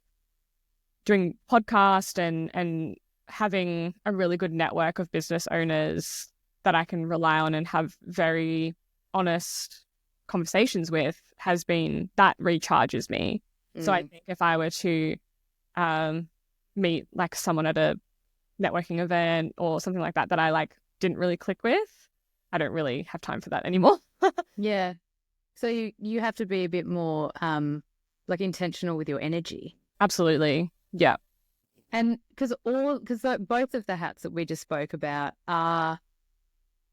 doing podcast and having a really good network of business owners that I can rely on and have very honest conversations with has been that recharges me. So I think if I were to meet like someone at a networking event or something like that that I like didn't really click with, I don't really have time for that anymore. Yeah. So you have to be a bit more like intentional with your energy. Absolutely. Yeah. And because both of the hats that we just spoke about are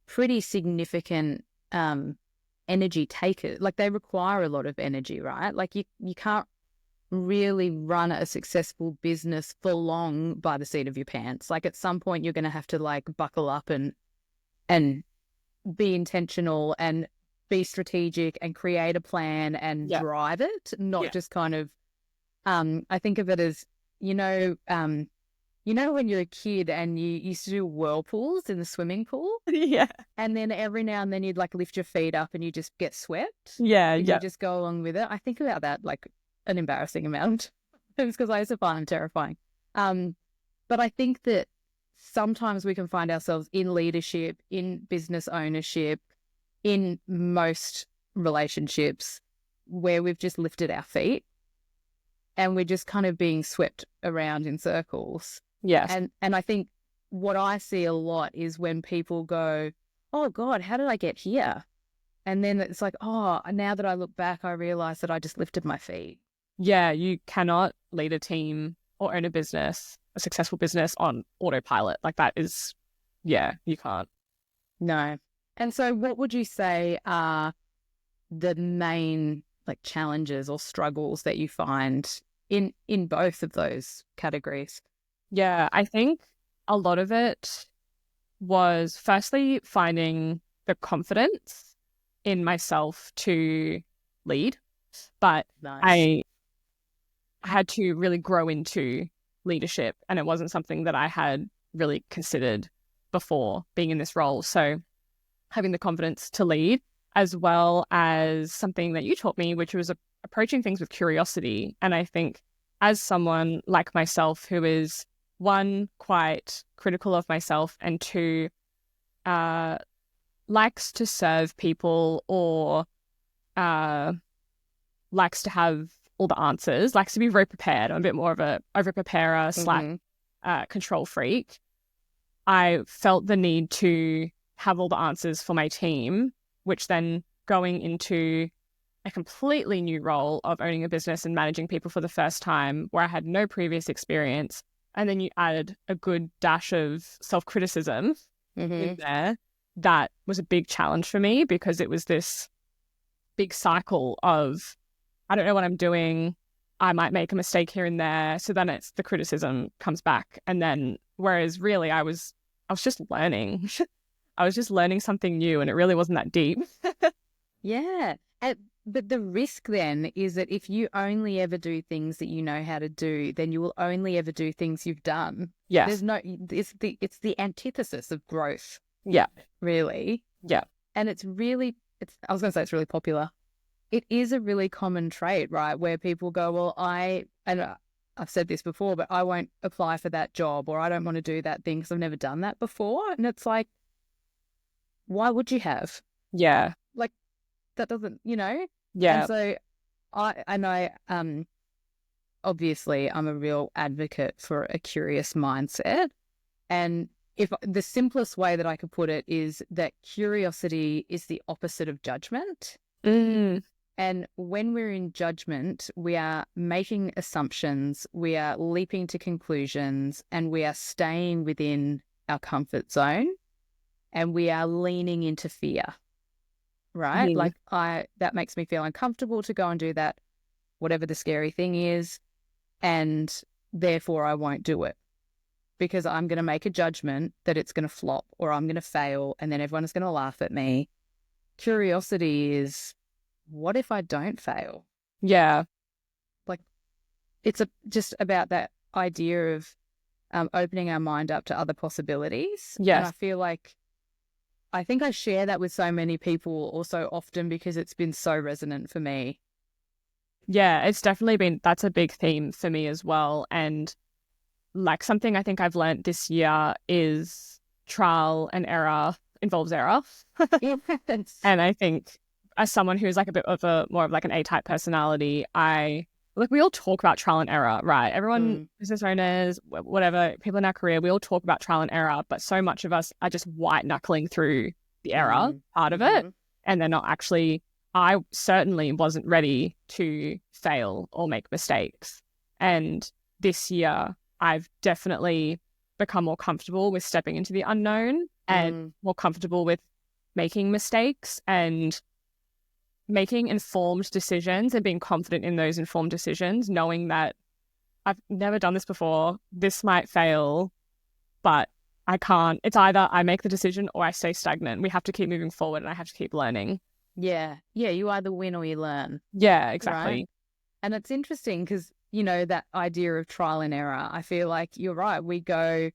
pretty significant energy takers. Like they require a lot of energy, right? Like you can't really run a successful business for long by the seat of your pants. Like at some point you're going to have to like buckle up and be intentional and be strategic and create a plan and drive it, not just kind of I think of it as, when you're a kid and you used to do whirlpools in the swimming pool. Yeah. And then every now and then you'd like lift your feet up and you just get swept. Yeah. And Yeah. you just go along with it. I think about that like an embarrassing amount. It's because I used to find them terrifying. But I think that sometimes we can find ourselves in leadership, in business ownership, in most relationships where we've just lifted our feet and we're just kind of being swept around in circles. Yes. And I think what I see a lot is when people go, oh God, how did I get here? And then it's like, oh, now that I look back, I realize that I just lifted my feet. Yeah, you cannot lead a team or own a successful business on autopilot. Like that is, yeah, you can't. No. And so what would you say are the main like challenges or struggles that you find in both of those categories? Yeah, I think a lot of it was firstly finding the confidence in myself to lead, but Nice. I had to really grow into leadership and it wasn't something that I had really considered before being in this role. So having the confidence to lead, as well as something that you taught me, which was approaching things with curiosity. And I think as someone like myself who is one, quite critical of myself, and two, likes to serve people or likes to have all the answers, likes to be very prepared. I'm a bit more of a over preparer / control freak. I felt the need to have all the answers for my team, which then going into a completely new role of owning a business and managing people for the first time where I had no previous experience. And then you added a good dash of self-criticism in there. That was a big challenge for me because it was this big cycle of, I don't know what I'm doing. I might make a mistake here and there. So then it's the criticism comes back. And then, whereas really I was just learning. I was just learning something new and it really wasn't that deep. Yeah. But the risk then is that if you only ever do things that you know how to do, then you will only ever do things you've done. Yes. It's the antithesis of growth. Yeah. Really. Yeah. And I was going to say it's really popular. It is a really common trait, right? Where people go, well, I've said this before, but I won't apply for that job, or I don't want to do that thing because I've never done that before. And it's like, why would you have? Yeah. Like, that doesn't, Yeah. And so obviously I'm a real advocate for a curious mindset. And if the simplest way that I could put it is that curiosity is the opposite of judgment. And when we're in judgment, we are making assumptions, we are leaping to conclusions, and we are staying within our comfort zone, and we are leaning into fear, right? Like that makes me feel uncomfortable to go and do that, whatever the scary thing is, and therefore I won't do it because I'm going to make a judgment that it's going to flop or I'm going to fail and then everyone's going to laugh at me. Curiosity is, what if I don't fail? Yeah. Like, it's just about that idea of opening our mind up to other possibilities. Yes. And I feel like I think I share that with so many people also often because it's been so resonant for me. Yeah, it's definitely that's a big theme for me as well. And like something I think I've learned this year is trial and error involves error. Yes. And I think as someone who's like a bit of more of like an A-type personality, we all talk about trial and error, right? Everyone, business owners, whatever, people in our career, we all talk about trial and error, but so much of us are just white knuckling through the error part of it. And they're not actually, I certainly wasn't ready to fail or make mistakes. And this year, I've definitely become more comfortable with stepping into the unknown and more comfortable with making mistakes and making informed decisions and being confident in those informed decisions, knowing that I've never done this before. This might fail, but I can't. It's either I make the decision or I stay stagnant. We have to keep moving forward and I have to keep learning. Yeah. Yeah. You either win or you learn. Yeah, exactly. Right? And it's interesting because, that idea of trial and error, I feel like you're right. We go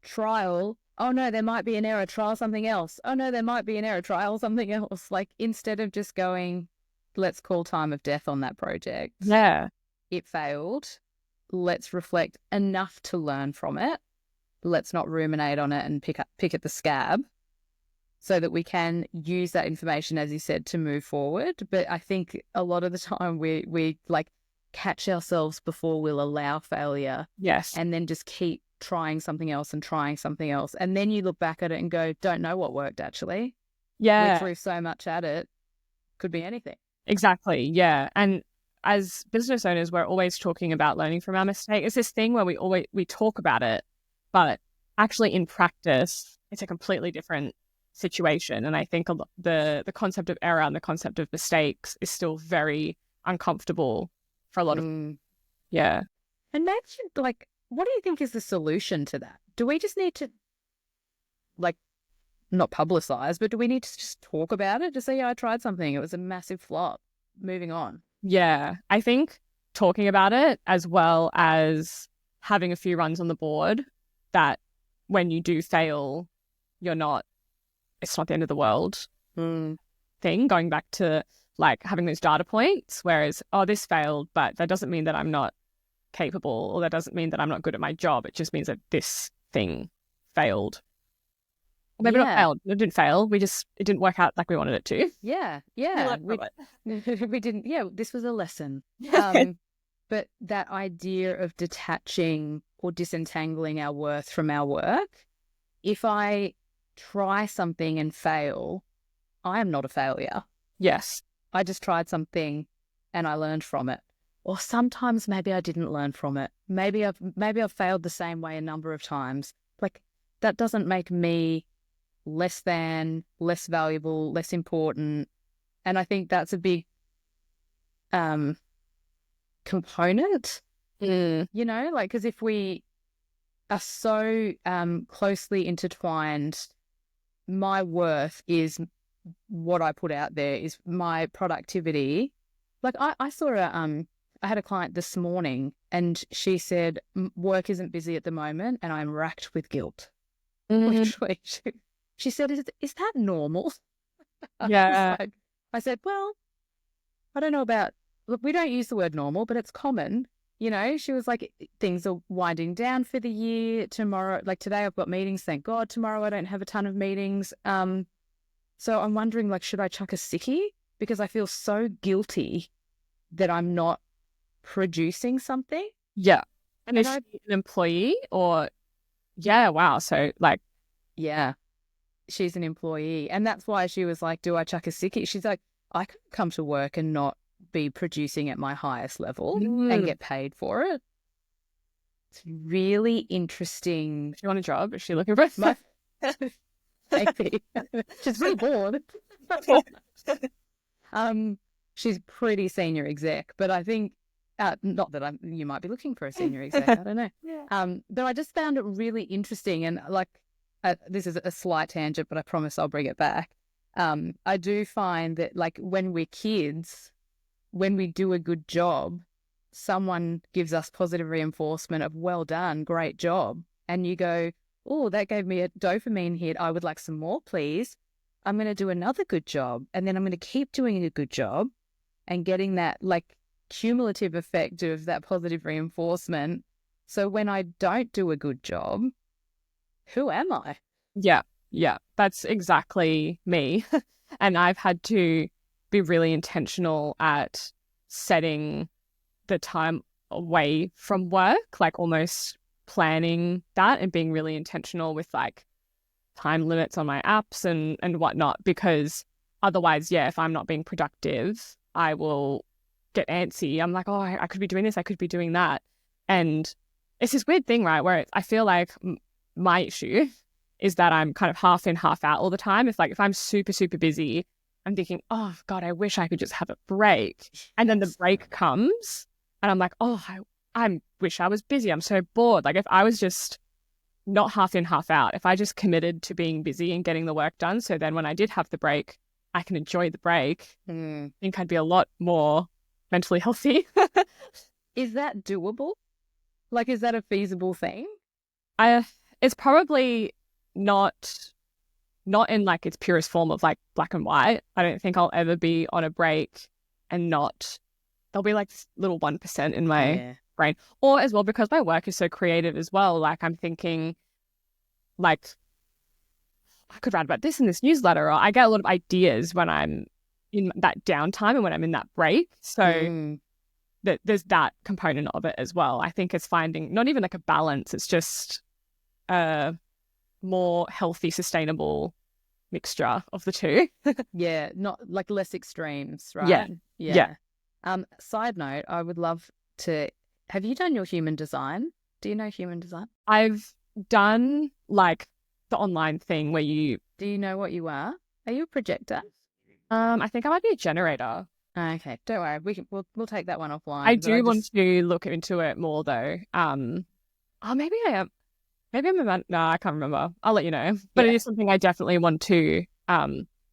trial. Oh no, there might be an error, trial something else. Oh no, there might be an error, trial something else. Like instead of just going, let's call time of death on that project. Yeah. It failed. Let's reflect enough to learn from it. Let's not ruminate on it and pick at the scab so that we can use that information, as you said, to move forward. But I think a lot of the time we like catch ourselves before we'll allow failure. Yes. And then just keep trying something else and trying something else. And then you look back at it and go, don't know what worked actually. Yeah. We threw so much at it. Could be anything. Exactly. Yeah. And as business owners, we're always talking about learning from our mistake. It's this thing where we talk about it, but actually in practice, it's a completely different situation. And I think the concept of error and the concept of mistakes is still very uncomfortable for a lot of yeah. And that's like, what do you think is the solution to that? Do we just need to, like, not publicize, but do we need to just talk about it? Just say, yeah, I tried something. It was a massive flop. Moving on. Yeah. I think talking about it as well as having a few runs on the board that when you do fail, it's not the end of the world thing. Going back to like having those data points, whereas, oh, this failed, but that doesn't mean that I'm not capable, or that doesn't mean that I'm not good at my job. It just means that this thing failed. Or maybe not failed. It didn't fail. It didn't work out like we wanted it to. Yeah. We didn't. Yeah, this was a lesson. But that idea of detaching or disentangling our worth from our work, if I try something and fail, I am not a failure. Yes. I just tried something and I learned from it. Or sometimes maybe I didn't learn from it. Maybe I've failed the same way a number of times. Like, that doesn't make me less than, less valuable, less important. And I think that's a big component, you know, like, because if we are so closely intertwined, my worth is what I put out there, is my productivity. Like, I saw I had a client this morning and she said, work isn't busy at the moment and I'm racked with guilt. Literally, she said, is that normal? Yeah. I said, well, I don't know about, look, we don't use the word normal, but it's common. You know, she was like, things are winding down for the year. Tomorrow, like today, I've got meetings. Thank God. Tomorrow, I don't have a ton of meetings. So I'm wondering, like, should I chuck a sickie? Because I feel so guilty that I'm not producing something. Yeah. And is she an employee or? Yeah. Wow. So like. Yeah, she's an employee. And that's why she was like, do I chuck a sickie? She's like, I can come to work and not be producing at my highest level and get paid for it. It's really interesting. She want a job? Is she looking for my maybe. She's pretty bored. She's pretty senior exec, but I think not that you might be looking for a senior exec. I don't know. Yeah. But I just found it really interesting, and like this is a slight tangent, but I promise I'll bring it back. I do find that, like, when we're kids, when we do a good job, someone gives us positive reinforcement of well done, great job. And you go, oh, that gave me a dopamine hit. I would like some more, please. I'm going to do another good job. And then I'm going to keep doing a good job and getting that, like, cumulative effect of that positive reinforcement. So when I don't do a good job, who am I? Yeah. Yeah. That's exactly me. And I've had to be really intentional at setting the time away from work, like almost planning that and being really intentional with like time limits on my apps and whatnot, because otherwise, yeah, if I'm not being productive, I will get antsy. I'm like, oh, I could be doing this, I could be doing that. And it's this weird thing, right, where I feel like my issue is that I'm kind of half in, half out all the time. It's like if I'm super, super busy, I'm thinking, oh, God, I wish I could just have a break. And then the break comes and I'm like, oh, I wish I was busy. I'm so bored. Like if I was just not half in, half out, if I just committed to being busy and getting the work done, so then when I did have the break, I can enjoy the break, I think I'd be a lot more mentally healthy. Is that doable? Like, is that a feasible thing? It's probably not in like its purest form of like black and white. I don't think I'll ever be on a break and not, there'll be like this little 1% in my brain. Or as well, because my work is so creative as well, like I'm thinking like I could write about this in this newsletter, or I get a lot of ideas when I'm in that downtime and when I'm in that break. So there's that component of it as well. I think it's finding not even like a balance, it's just a more healthy, sustainable mixture of the two. Yeah, not like less extremes, right? Yeah. Side note, I would love to, have you done your human design? Do you know human design? I've done like the online thing where you... Do you know what you are? Are you a projector? I think I might be a generator. Okay, don't worry. We'll take that one offline. I do want to look into it more though. Oh, maybe I am. Maybe I'm about, no, I can't remember. I'll let you know. But it is something I definitely want to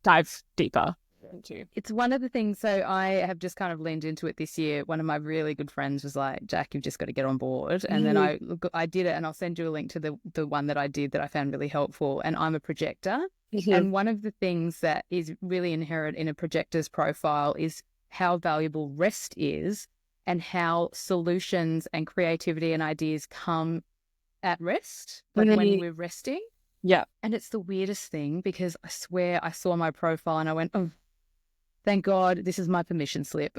dive deeper into. It's one of the things, so I have just kind of leaned into it this year. One of my really good friends was like, Jack, you've just got to get on board. And then I did it, and I'll send you a link to the one that I did that I found really helpful. And I'm a projector. And one of the things that is really inherent in a projector's profile is how valuable rest is and how solutions and creativity and ideas come at rest, like when we're resting. Yeah. And it's the weirdest thing because I swear I saw my profile and I went, oh, thank God, this is my permission slip.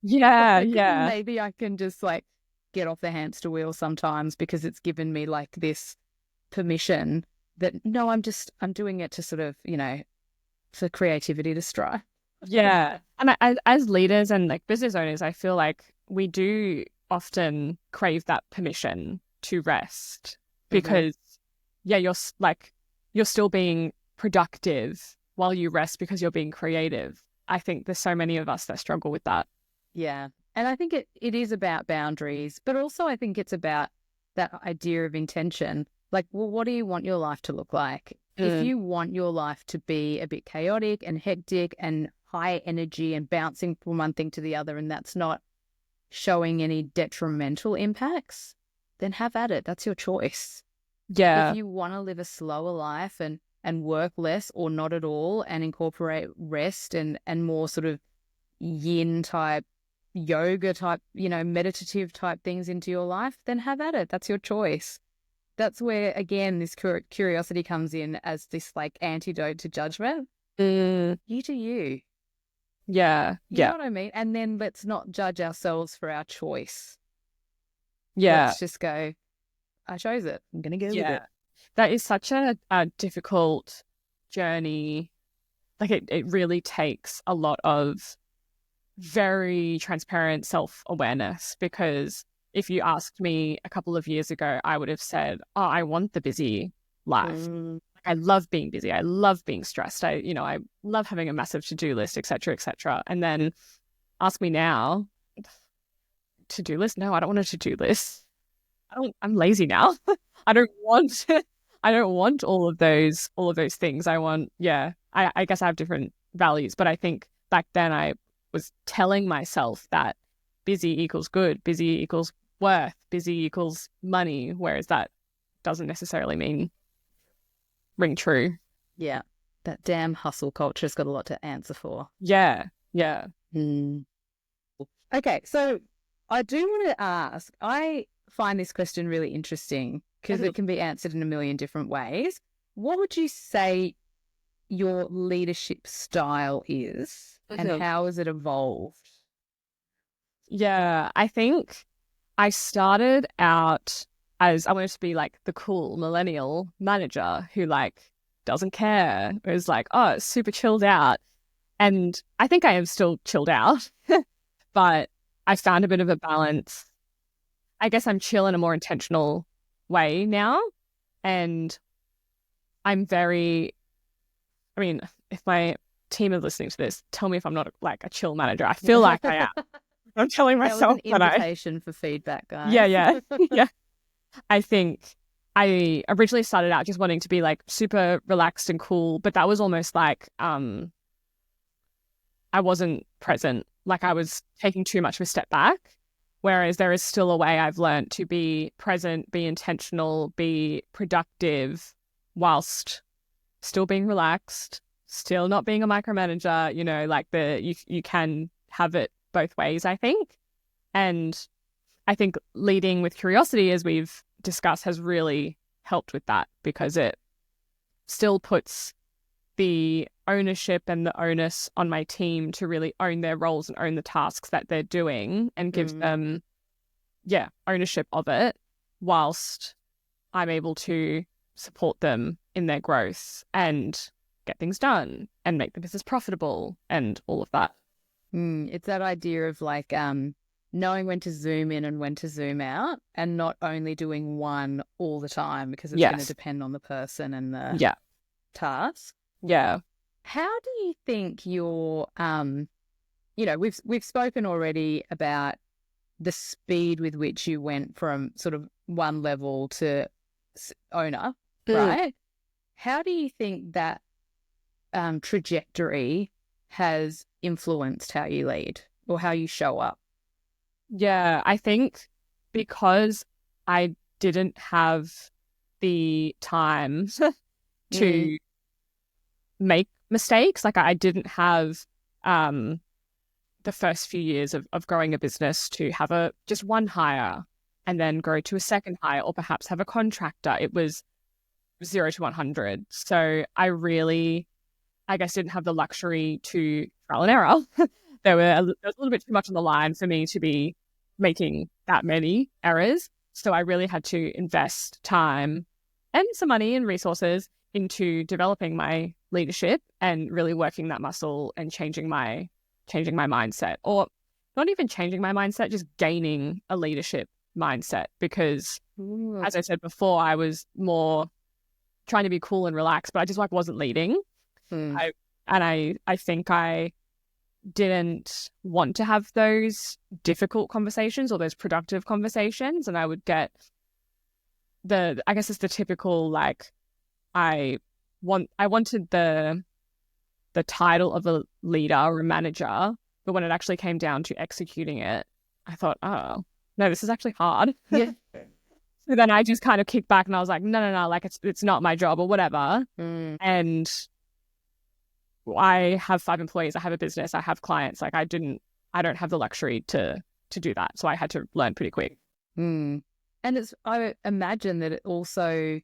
Yeah. Like, Yeah. maybe I can just like get off the hamster wheel sometimes because it's given me like this permission that no, I'm doing it to sort of, for creativity to strive. Yeah. And as leaders and like business owners, I feel like we do often crave that permission to rest because, yeah, you're still being productive while you rest because you're being creative. I think there's so many of us that struggle with that. Yeah. And I think it is about boundaries, but also I think it's about that idea of intention. Like, well, what do you want your life to look like? If you want your life to be a bit chaotic and hectic and high energy and bouncing from one thing to the other, and that's not showing any detrimental impacts, then have at it. That's your choice. Yeah. If you want to live a slower life and work less or not at all and incorporate rest and more sort of yin type, yoga type, meditative type things into your life, then have at it. That's your choice. That's where, again, this curiosity comes in as this like antidote to judgment. You do you. Yeah. You know what I mean? And then let's not judge ourselves for our choice. Yeah. Let's just go, I chose it. I'm going to go with it. That is such a difficult journey. Like it really takes a lot of very transparent self-awareness, because if you asked me a couple of years ago, I would have said, oh, I want the busy life. I love being busy. I love being stressed. I love having a massive to-do list, et cetera, et cetera. And then ask me now, to-do list? No, I don't want a to-do list. I'm lazy now. I don't want all of those things. I want, I guess I have different values, but I think back then I was telling myself that busy equals good, busy equals worth, busy equals money, whereas that doesn't necessarily ring true. Yeah. That damn hustle culture's got a lot to answer for. Yeah. Okay, so I do want to ask, I find this question really interesting because it can be answered in a million different ways. What would you say your leadership style is and how has it evolved? Yeah, I think I started out as, I wanted to be like the cool millennial manager who like doesn't care. It was like, oh, super chilled out. And I think I am still chilled out, but I found a bit of a balance. I guess I'm chill in a more intentional way now. And I'm very, I mean, if my team is listening to this, tell me if I'm not like a chill manager. I feel like I am. I'm telling myself that was an invitation for feedback, guys. Yeah. I think I originally started out just wanting to be like super relaxed and cool, but that was almost like I wasn't present. Like I was taking too much of a step back. Whereas there is still a way I've learned to be present, be intentional, be productive, whilst still being relaxed, still not being a micromanager. Like you can have it both ways, I think. And I think leading with curiosity, as we've discussed, has really helped with that, because it still puts the ownership and the onus on my team to really own their roles and own the tasks that they're doing, and gives them, ownership of it, whilst I'm able to support them in their growth and get things done and make the business profitable and all of that. It's that idea of like knowing when to zoom in and when to zoom out, and not only doing one all the time, because it's going to depend on the person and the task. Yeah. How do you think your we've spoken already about the speed with which you went from sort of one level to owner, right? How do you think that trajectory has influenced how you lead or how you show up? Yeah, I think because I didn't have the time to make mistakes, like I didn't have the first few years of growing a business to have just one hire and then grow to a second hire, or perhaps have a contractor. It was 0 to 100. So I really, I guess, didn't have the luxury to trial and error. There was a little bit too much on the line for me to be making that many errors. So I really had to invest time and some money and resources into developing my leadership and really working that muscle and changing my mindset, or not even changing my mindset, just gaining a leadership mindset. Because as I said before, I was more trying to be cool and relaxed, but I just wasn't leading. I think I didn't want to have those difficult conversations or those productive conversations. And I would get I guess it's the typical, I wanted the title of a leader or a manager, but when it actually came down to executing it, I thought, oh no, this is actually hard. Yeah. So then I just kind of kicked back and I was like, no, it's not my job or whatever. And I have 5 employees, I have a business, I have clients. I don't have the luxury to do that. So I had to learn pretty quick. And I imagine that it also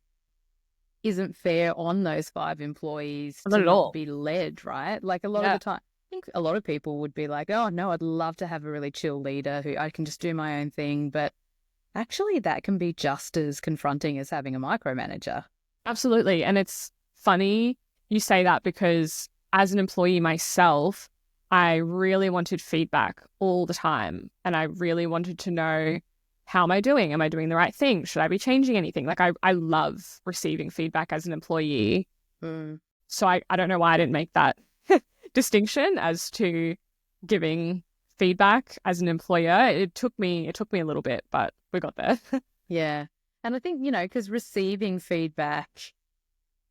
isn't fair on those 5 employees Not to at all. not be led, right? Like a lot of the time, I think a lot of people would be like, oh no, I'd love to have a really chill leader who I can just do my own thing. But actually that can be just as confronting as having a micromanager. Absolutely. And it's funny you say that, because as an employee myself, I really wanted feedback all the time. And I really wanted to know, how am I doing? Am I doing the right thing? Should I be changing anything? I love receiving feedback as an employee. So I don't know why I didn't make that distinction as to giving feedback as an employer. It took me a little bit, but we got there. Yeah. And I think, because receiving feedback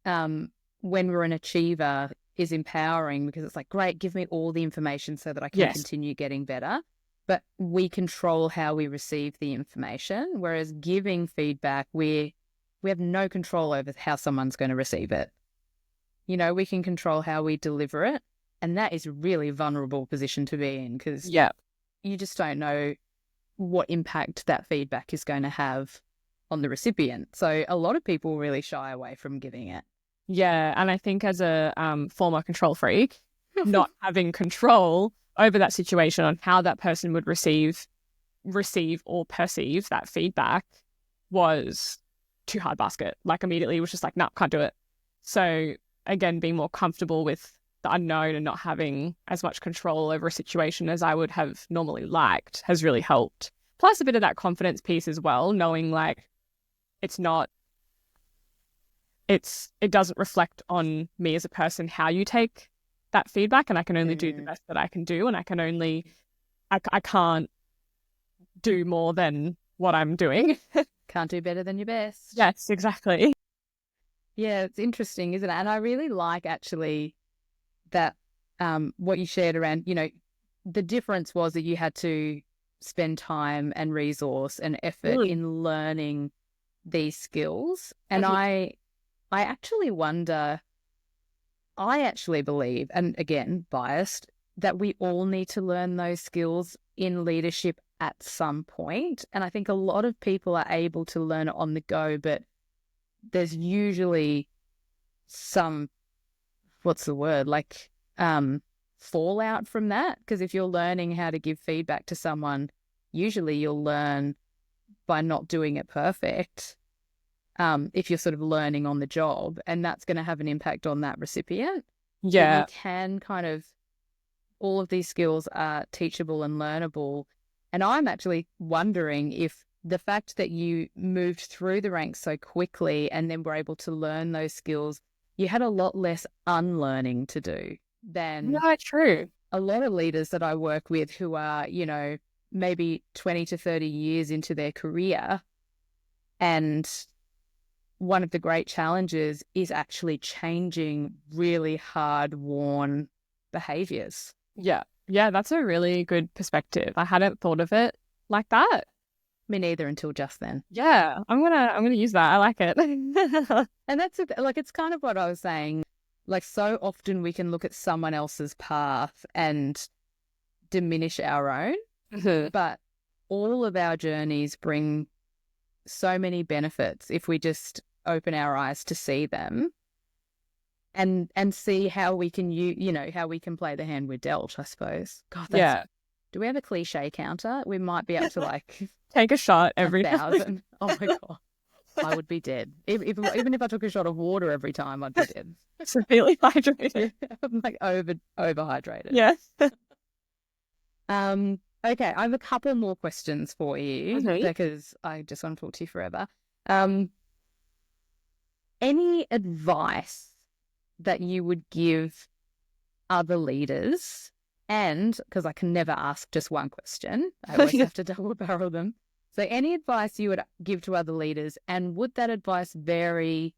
when we're an achiever is empowering, because it's like, great, give me all the information so that I can continue getting better. But we control how we receive the information, whereas giving feedback, we have no control over how someone's going to receive it. We can control how we deliver it. And that is a really vulnerable position to be in, because you just don't know what impact that feedback is going to have on the recipient. So a lot of people really shy away from giving it. Yeah. And I think as a former control freak, not having control over that situation on how that person would receive or perceive that feedback was too hard basket. Immediately it was just like, no, can't do it. So again, being more comfortable with the unknown and not having as much control over a situation as I would have normally liked has really helped. Plus a bit of that confidence piece as well, knowing it doesn't reflect on me as a person how you take that feedback, and I can only do the best that I can do, and I can't do more than what I'm doing. Can't do better than your best. Yes, exactly. Yeah, it's interesting, isn't it? And I really like actually that what you shared around, the difference was that you had to spend time and resource and effort in learning these skills. And I actually wonder, I actually believe, and again, biased, that we all need to learn those skills in leadership at some point. And I think a lot of people are able to learn it on the go, but there's usually some, fallout from that. Because if you're learning how to give feedback to someone, usually you'll learn by not doing it perfect. If you're sort of learning on the job, and that's going to have an impact on that recipient. Yeah. You can all of these skills are teachable and learnable. And I'm actually wondering if the fact that you moved through the ranks so quickly and then were able to learn those skills, you had a lot less unlearning to do than true. A lot of leaders that I work with who are, maybe 20 to 30 years into their career. And one of the great challenges is actually changing really hard-worn behaviors. Yeah. Yeah, that's a really good perspective. I hadn't thought of it like that. Me neither until just then. Yeah, I'm gonna use that. I like it. And that's it's kind of what I was saying. So often we can look at someone else's path and diminish our own, but all of our journeys bring so many benefits if we just open our eyes to see them and see how we can, how we can play the hand we're dealt, I suppose. God, do we have a cliche counter? We might be up to like take a shot every 1,000. Oh my God. I would be dead. Even if I took a shot of water every time, I'd be dead. Severely hydrated. I'm like overhydrated. Yeah. Okay, I have a couple more questions for you because I just want to talk to you forever. Any advice that you would give other leaders? And because I can never ask just one question, I always have to double barrel them. So any advice you would give to other leaders, and would that advice vary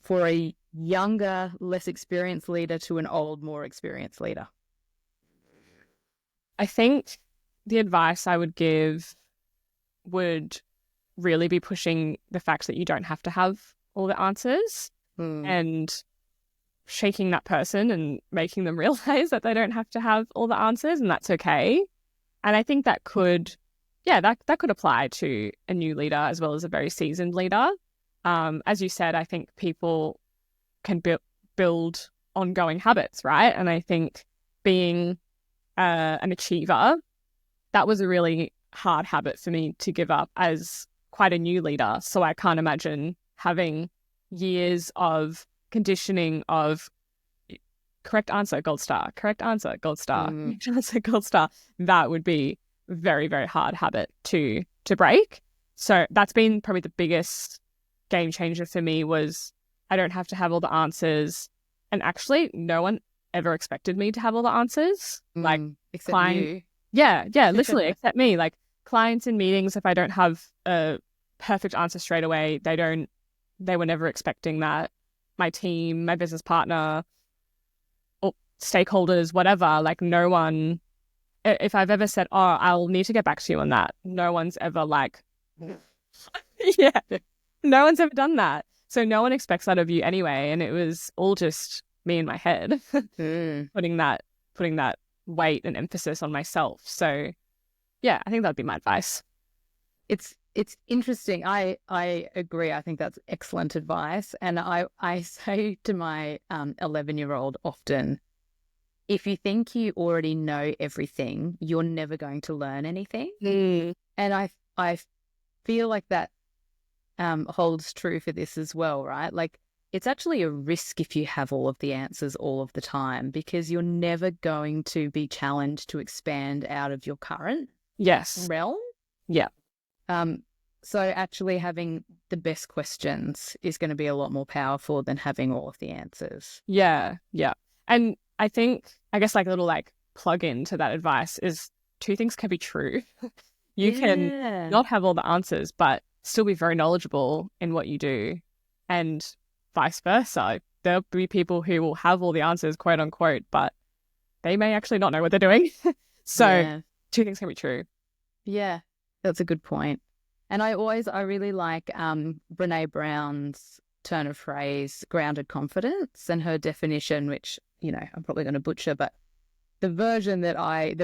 for a younger, less experienced leader to an old, more experienced leader? I think the advice I would give would really be pushing the fact that you don't have to have all the answers and shaking that person and making them realize that they don't have to have all the answers and that's okay. And I think that could, that could apply to a new leader as well as a very seasoned leader. As you said, I think people can build ongoing habits, right? And I think being an achiever, that was a really hard habit for me to give up as quite a new leader. So I can't imagine having years of conditioning of correct answer, gold star, correct answer, gold star, correct answer, gold star. That would be a very, very hard habit to break. So that's been probably the biggest game changer for me, was I don't have to have all the answers. And actually, no one ever expected me to have all the answers. Like except you. Yeah, literally, except me. Like clients in meetings, if I don't have a perfect answer straight away, they were never expecting that. My team, my business partner, or stakeholders, whatever, like no one, if I've ever said, oh, I'll need to get back to you on that, no one's ever like, no one's ever done that. So no one expects that of you anyway. And it was all just me in my head, putting that weight and emphasis on myself. So yeah, I think that'd be my advice. It's interesting. I agree. I think that's excellent advice. And I say to my 11-year-old often, if you think you already know everything, you're never going to learn anything. And I feel like that holds true for this as well, right? Like it's actually a risk if you have all of the answers all of the time, because you're never going to be challenged to expand out of your current realm. Yeah. So actually having the best questions is going to be a lot more powerful than having all of the answers. Yeah. And I guess like a little like plug in to that advice is two things can be true. You can not have all the answers, but still be very knowledgeable in what you do, and vice versa. There'll be people who will have all the answers, quote unquote, but they may actually not know what they're doing. So two things can be true. Yeah, that's a good point. And I really like Brene Brown's turn of phrase, grounded confidence, and her definition, which, I'm probably going to butcher, but the version that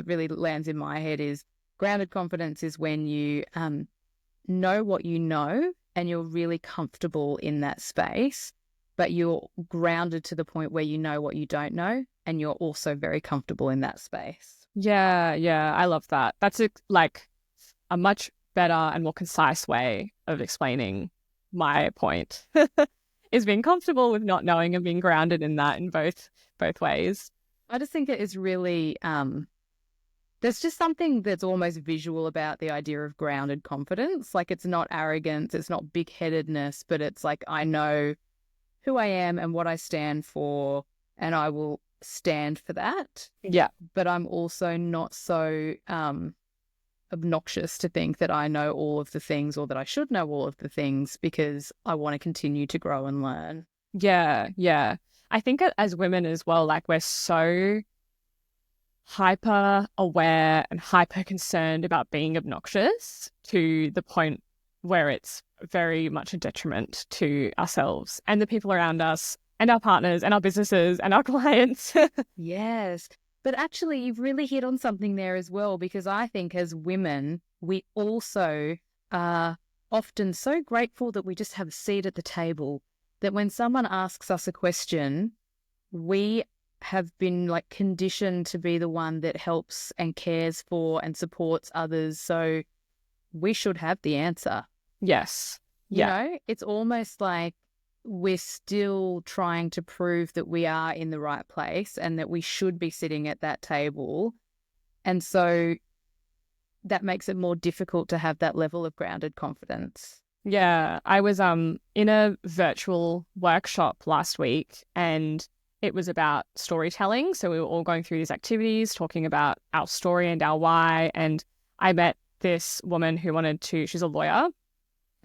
really lands in my head is grounded confidence is when you know what you know and you're really comfortable in that space, but you're grounded to the point where you know what you don't know and you're also very comfortable in that space. Yeah, I love that. That's a much better and more concise way of explaining my point. Is being comfortable with not knowing and being grounded in that in both ways. I just think it is really there's just something that's almost visual about the idea of grounded confidence. Like it's not arrogance, it's not big-headedness, but it's like I know who I am and what I stand for, and I will stand for that. Yeah. But I'm also not so obnoxious to think that I know all of the things or that I should know all of the things, because I want to continue to grow and learn. Yeah. I think as women as well, like we're so hyper aware and hyper concerned about being obnoxious to the point where it's very much a detriment to ourselves and the people around us and our partners and our businesses and our clients. Yes. But actually, you've really hit on something there as well, because I think as women, we also are often so grateful that we just have a seat at the table, that when someone asks us a question, we have been like conditioned to be the one that helps and cares for and supports others. So we should have the answer. Yes. You know, it's almost like we're still trying to prove that we are in the right place and that we should be sitting at that table. And so that makes it more difficult to have that level of grounded confidence. Yeah, I was in a virtual workshop last week, and it was about storytelling. So we were all going through these activities, talking about our story and our why. And I met this woman who she's a lawyer,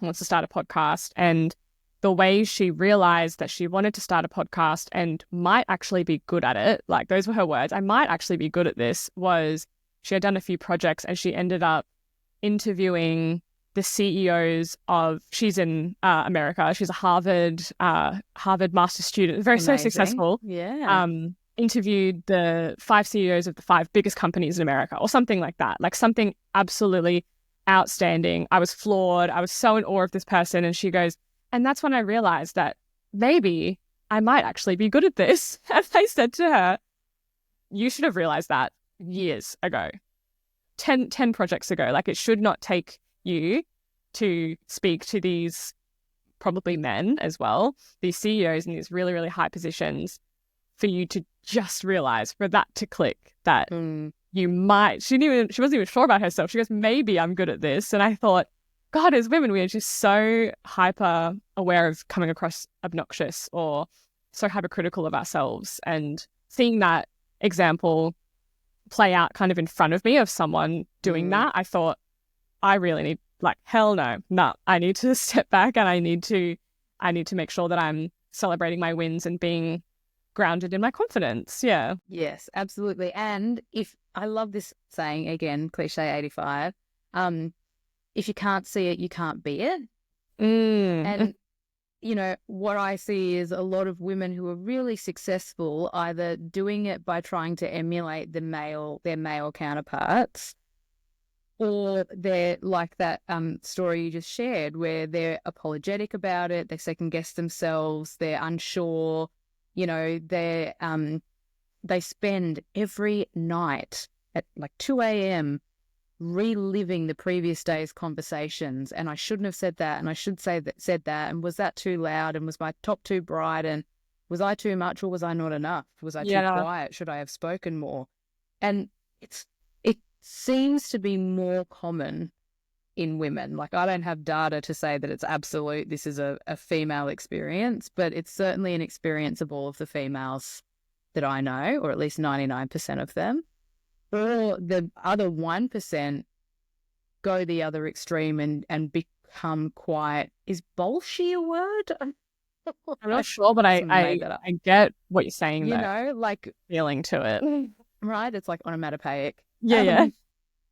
wants to start a podcast. And the way she realized that she wanted to start a podcast and might actually be good at it, like those were her words, I might actually be good at this, was she had done a few projects and she ended up interviewing the CEOs of, she's in America, she's a Harvard master student, very so successful. Yeah. Interviewed the 5 CEOs of the 5 biggest companies in America or something like that, like something absolutely outstanding. I was floored. I was so in awe of this person. And she goes, and that's when I realized that maybe I might actually be good at this. And I said to her, you should have realized that years ago, 10 projects ago. Like, it should not take you to speak to these probably men as well, these CEOs in these really, really high positions, for you to just realize, for that to click, that you might, she wasn't even sure about herself. She goes, maybe I'm good at this. And I thought, God, as women, we are just so hyper aware of coming across obnoxious or so hypercritical of ourselves. And seeing that example play out kind of in front of me of someone doing that, I thought, I really need, like, hell no, I need to step back, and I need to make sure that I'm celebrating my wins and being grounded in my confidence. Yeah. Yes, absolutely. And I love this saying, again, cliche 85, if you can't see it, you can't be it. And, you know, what I see is a lot of women who are really successful either doing it by trying to emulate their male counterparts, or they're like that story you just shared, where they're apologetic about it, they second guess themselves, they're unsure. You know, they spend every night at like 2 a.m. reliving the previous day's conversations. And I shouldn't have said that, and I should said that, and was that too loud, and was my top too bright, and was I too much, or was I not enough? Was I too quiet? Should I have spoken more? And it seems to be more common in women. Like, I don't have data to say that it's absolute, this is a female experience, but it's certainly an experience of all of the females that I know, or at least 99% of them. Or the other 1% go the other extreme and become quiet. Is bolshy a word? I'm not sure, but I get what you're saying, you though. know, like, feeling to it. Right? It's like onomatopoeic. Yeah.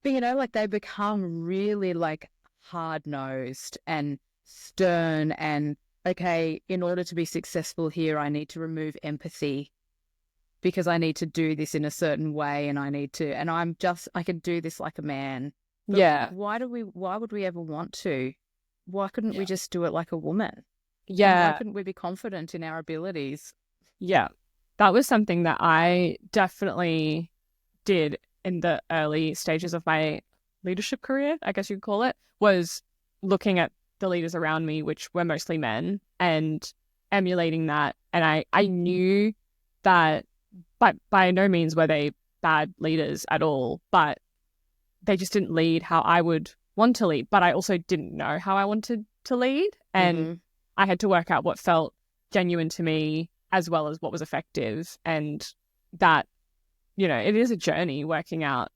But, you know, like, they become really like hard-nosed and stern, and, okay, in order to be successful here, I need to remove empathy because I need to do this in a certain way, and I can do this like a man. But why would we ever want to? Why couldn't we just do it like a woman? Yeah. Why couldn't we be confident in our abilities? Yeah. That was something that I definitely did in the early stages of my leadership career, I guess you could call it, was looking at the leaders around me, which were mostly men, and emulating that. And I knew that by no means were they bad leaders at all, but they just didn't lead how I would want to lead. But I also didn't know how I wanted to lead. And I had to work out what felt genuine to me as well as what was effective. And that, you know, it is a journey working out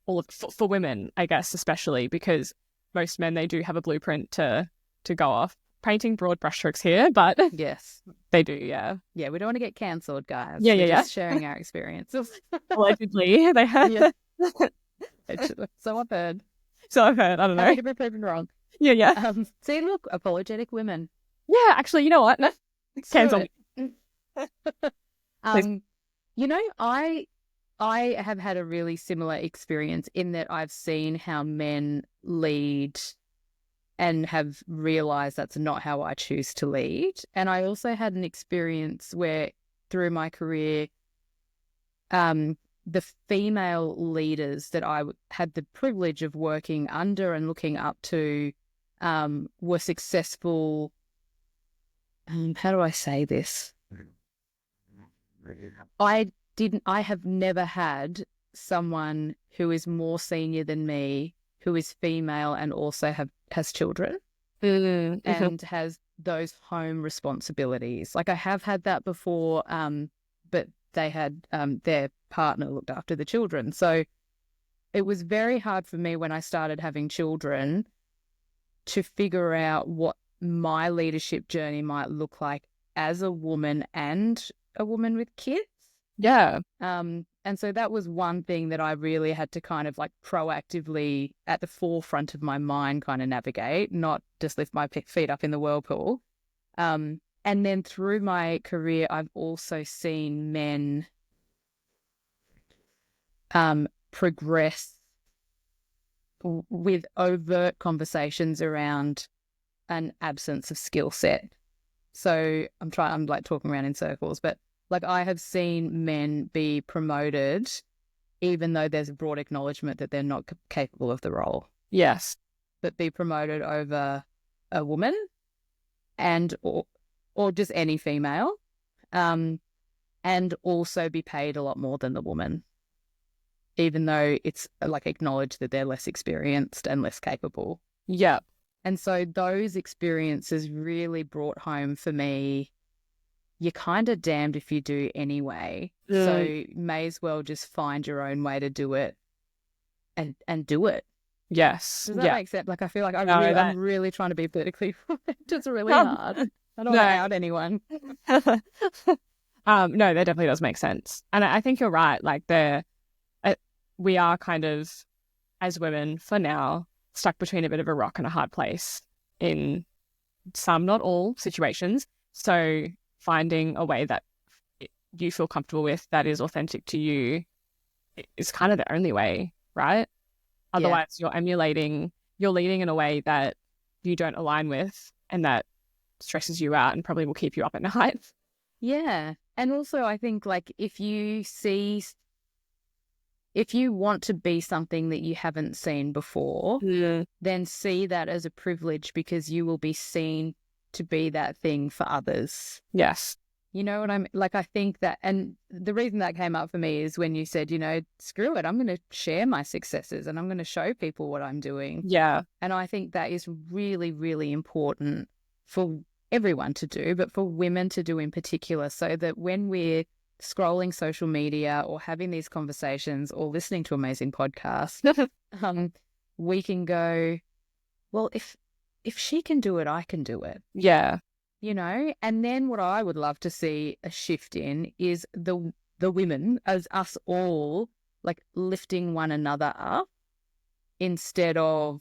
all of, for women, I guess, especially because most men, they do have a blueprint to go off. Painting broad brushstrokes here, but yes, they do. Yeah. We don't want to get cancelled, guys. Yeah. We're just sharing our experiences. Allegedly, they have. So I've heard. I don't know. Happy to be proven wrong. Yeah. See, look, apologetic women. Yeah, actually, you know what? Cancel me. You know, I have had a really similar experience in that I've seen how men lead and have realized that's not how I choose to lead. And I also had an experience where through my career, the female leaders that I had the privilege of working under and looking up to were successful. How do I say this? I have never had someone who is more senior than me, who is female and also has children and has those home responsibilities. Like I have had that before, but they had their partner looked after the children. So it was very hard for me when I started having children to figure out what my leadership journey might look like as a woman and a woman with kids. Yeah. And so that was one thing that I really had to kind of like proactively at the forefront of my mind kind of navigate, not just lift my feet up in the whirlpool. And then through my career, I've also seen men progress with overt conversations around an absence of skill set. So I'm like talking around in circles, but like I have seen men be promoted even though there's a broad acknowledgement that they're not capable of the role. Yes. But be promoted over a woman and or just any female, and also be paid a lot more than the woman, even though it's like acknowledged that they're less experienced and less capable. Yeah. And so those experiences really brought home for me, you're kind of damned if you do anyway. So may as well just find your own way to do it and do it. Yes. Does that make sense? Like I feel like I'm really trying to be politically correct. It's really hard. I don't want to out anyone. No, that definitely does make sense. And I think you're right. Like we are kind of, as women for now, stuck between a bit of a rock and a hard place in some, not all situations. So finding a way that you feel comfortable with, that is authentic to you, is kind of the only way, right? Otherwise, you're leading in a way that you don't align with and that stresses you out and probably will keep you up at night. Yeah. And also I think like if you want to be something that you haven't seen before, then see that as a privilege because you will be seen to be that thing for others. Yes. You know what I mean? Like, I think that, and the reason that came up for me is when you said, screw it, I'm going to share my successes and I'm going to show people what I'm doing. Yeah. And I think that is really, really important for everyone to do, but for women to do in particular, so that when we're scrolling social media or having these conversations or listening to amazing podcasts, we can go, well, if she can do it, I can do it. Yeah. And then what I would love to see a shift in is the women, as us all, like lifting one another up instead of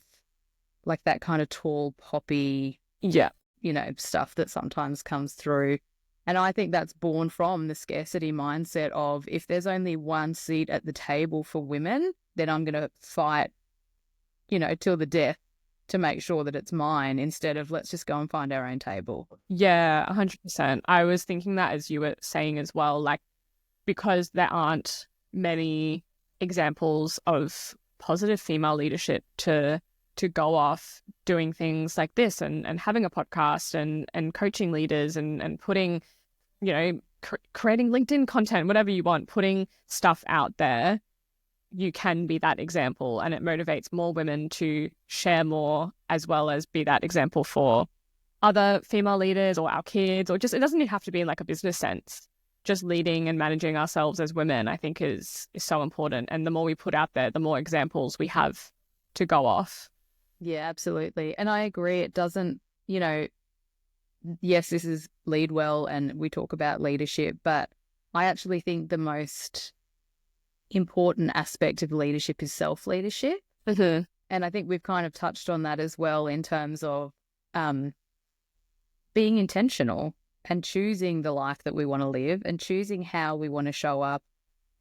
like that kind of tall poppy, stuff that sometimes comes through. And I think that's born from the scarcity mindset of, if there's only one seat at the table for women, then I'm going to fight, till the death to make sure that it's mine, instead of let's just go and find our own table. Yeah, 100%. I was thinking that as you were saying as well, like, because there aren't many examples of positive female leadership to go off doing things like this and having a podcast and coaching leaders and putting, creating LinkedIn content, whatever you want, putting stuff out there. You can be that example, and it motivates more women to share more, as well as be that example for other female leaders or our kids, or just, it doesn't even have to be in like a business sense. Just leading and managing ourselves as women, I think is so important. And the more we put out there, the more examples we have to go off. Yeah, absolutely. And I agree. It doesn't, yes, this is LeadWell and we talk about leadership, but I actually think the most important aspect of leadership is self-leadership. Mm-hmm. And I think we've kind of touched on that as well, in terms of being intentional and choosing the life that we want to live and choosing how we want to show up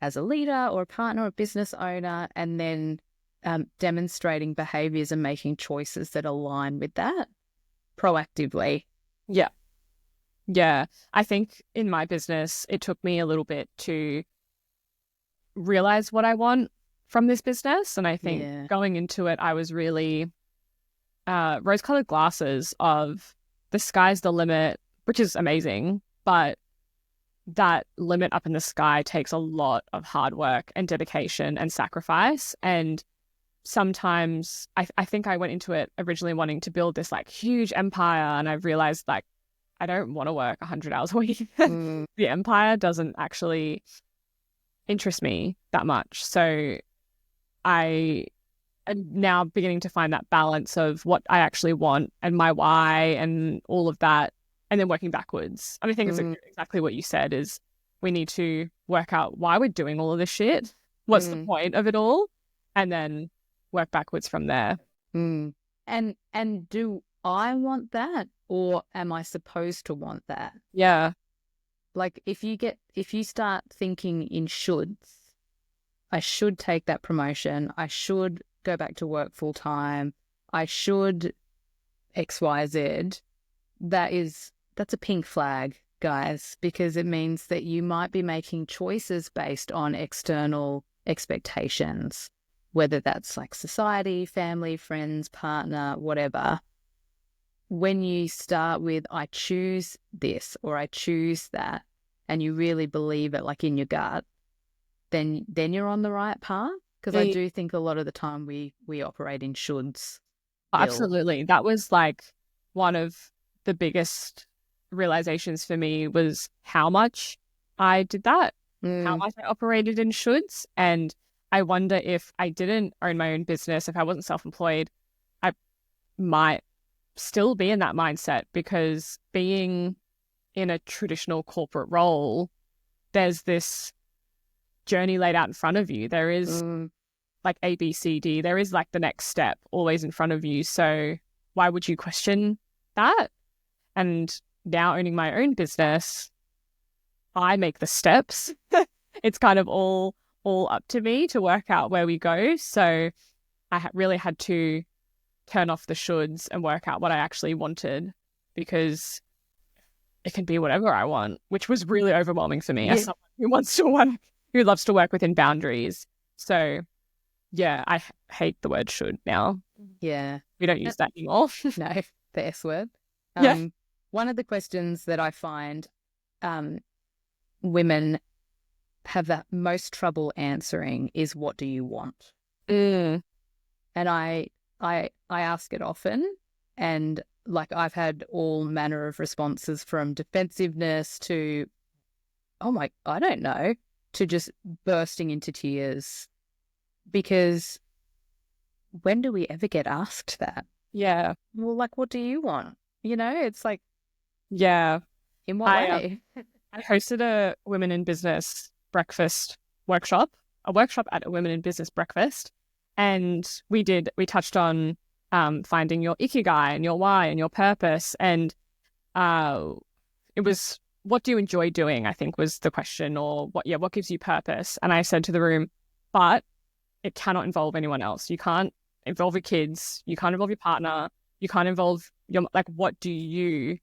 as a leader or a partner or a business owner, and then demonstrating behaviors and making choices that align with that proactively. Yeah. Yeah. I think in my business, it took me a little bit to realize what I want from this business. And I think going into it, I was really rose-colored glasses of the sky's the limit, which is amazing. But that limit up in the sky takes a lot of hard work and dedication and sacrifice. And sometimes I think I went into it originally wanting to build this like huge empire, and I've realized like I don't want to work 100 hours a week. The empire doesn't actually interest me that much. So I am now beginning to find that balance of what I actually want and my why and all of that, and then working backwards. And I think it's exactly what you said, is we need to work out why we're doing all of this shit. What's the point of it all? And then work backwards from there. And do I want that, or am I supposed to want that? Yeah. Like if you start thinking in shoulds, I should take that promotion, I should go back to work full time, I should XYZ, that's a pink flag, guys, because it means that you might be making choices based on external expectations, whether that's like society, family, friends, partner, whatever. When you start with, I choose this or I choose that, and you really believe it like in your gut, then you're on the right path. Because I do think a lot of the time we operate in shoulds. Absolutely. That was like one of the biggest realizations for me, was how much I did that, how much I operated in shoulds. And I wonder if I didn't own my own business, if I wasn't self-employed, I might still be in that mindset, because being in a traditional corporate role, there's this journey laid out in front of you. There is like A, B, C, D. There is like the next step always in front of you. So why would you question that? And now owning my own business, I make the steps. It's kind of all up to me to work out where we go. So I really had to turn off the shoulds and work out what I actually wanted, because it can be whatever I want, which was really overwhelming for me as someone who wants to work, who loves to work within boundaries. So yeah, I hate the word should now. Yeah. We don't use that anymore. No, the S word. Yeah. One of the questions that I find women have the most trouble answering is, what do you want? And I ask it often, and like I've had all manner of responses, from defensiveness to, I don't know, to just bursting into tears, because when do we ever get asked that? Yeah. Well, like, what do you want? You know, it's like, yeah. In what way? I hosted a women in business breakfast workshop, a workshop at a women in business breakfast. And we touched on finding your ikigai and your why and your purpose. And it was, what do you enjoy doing, I think was the question, or what gives you purpose? And I said to the room, but it cannot involve anyone else. You can't involve your kids. You can't involve your partner. You can't involve like, what do you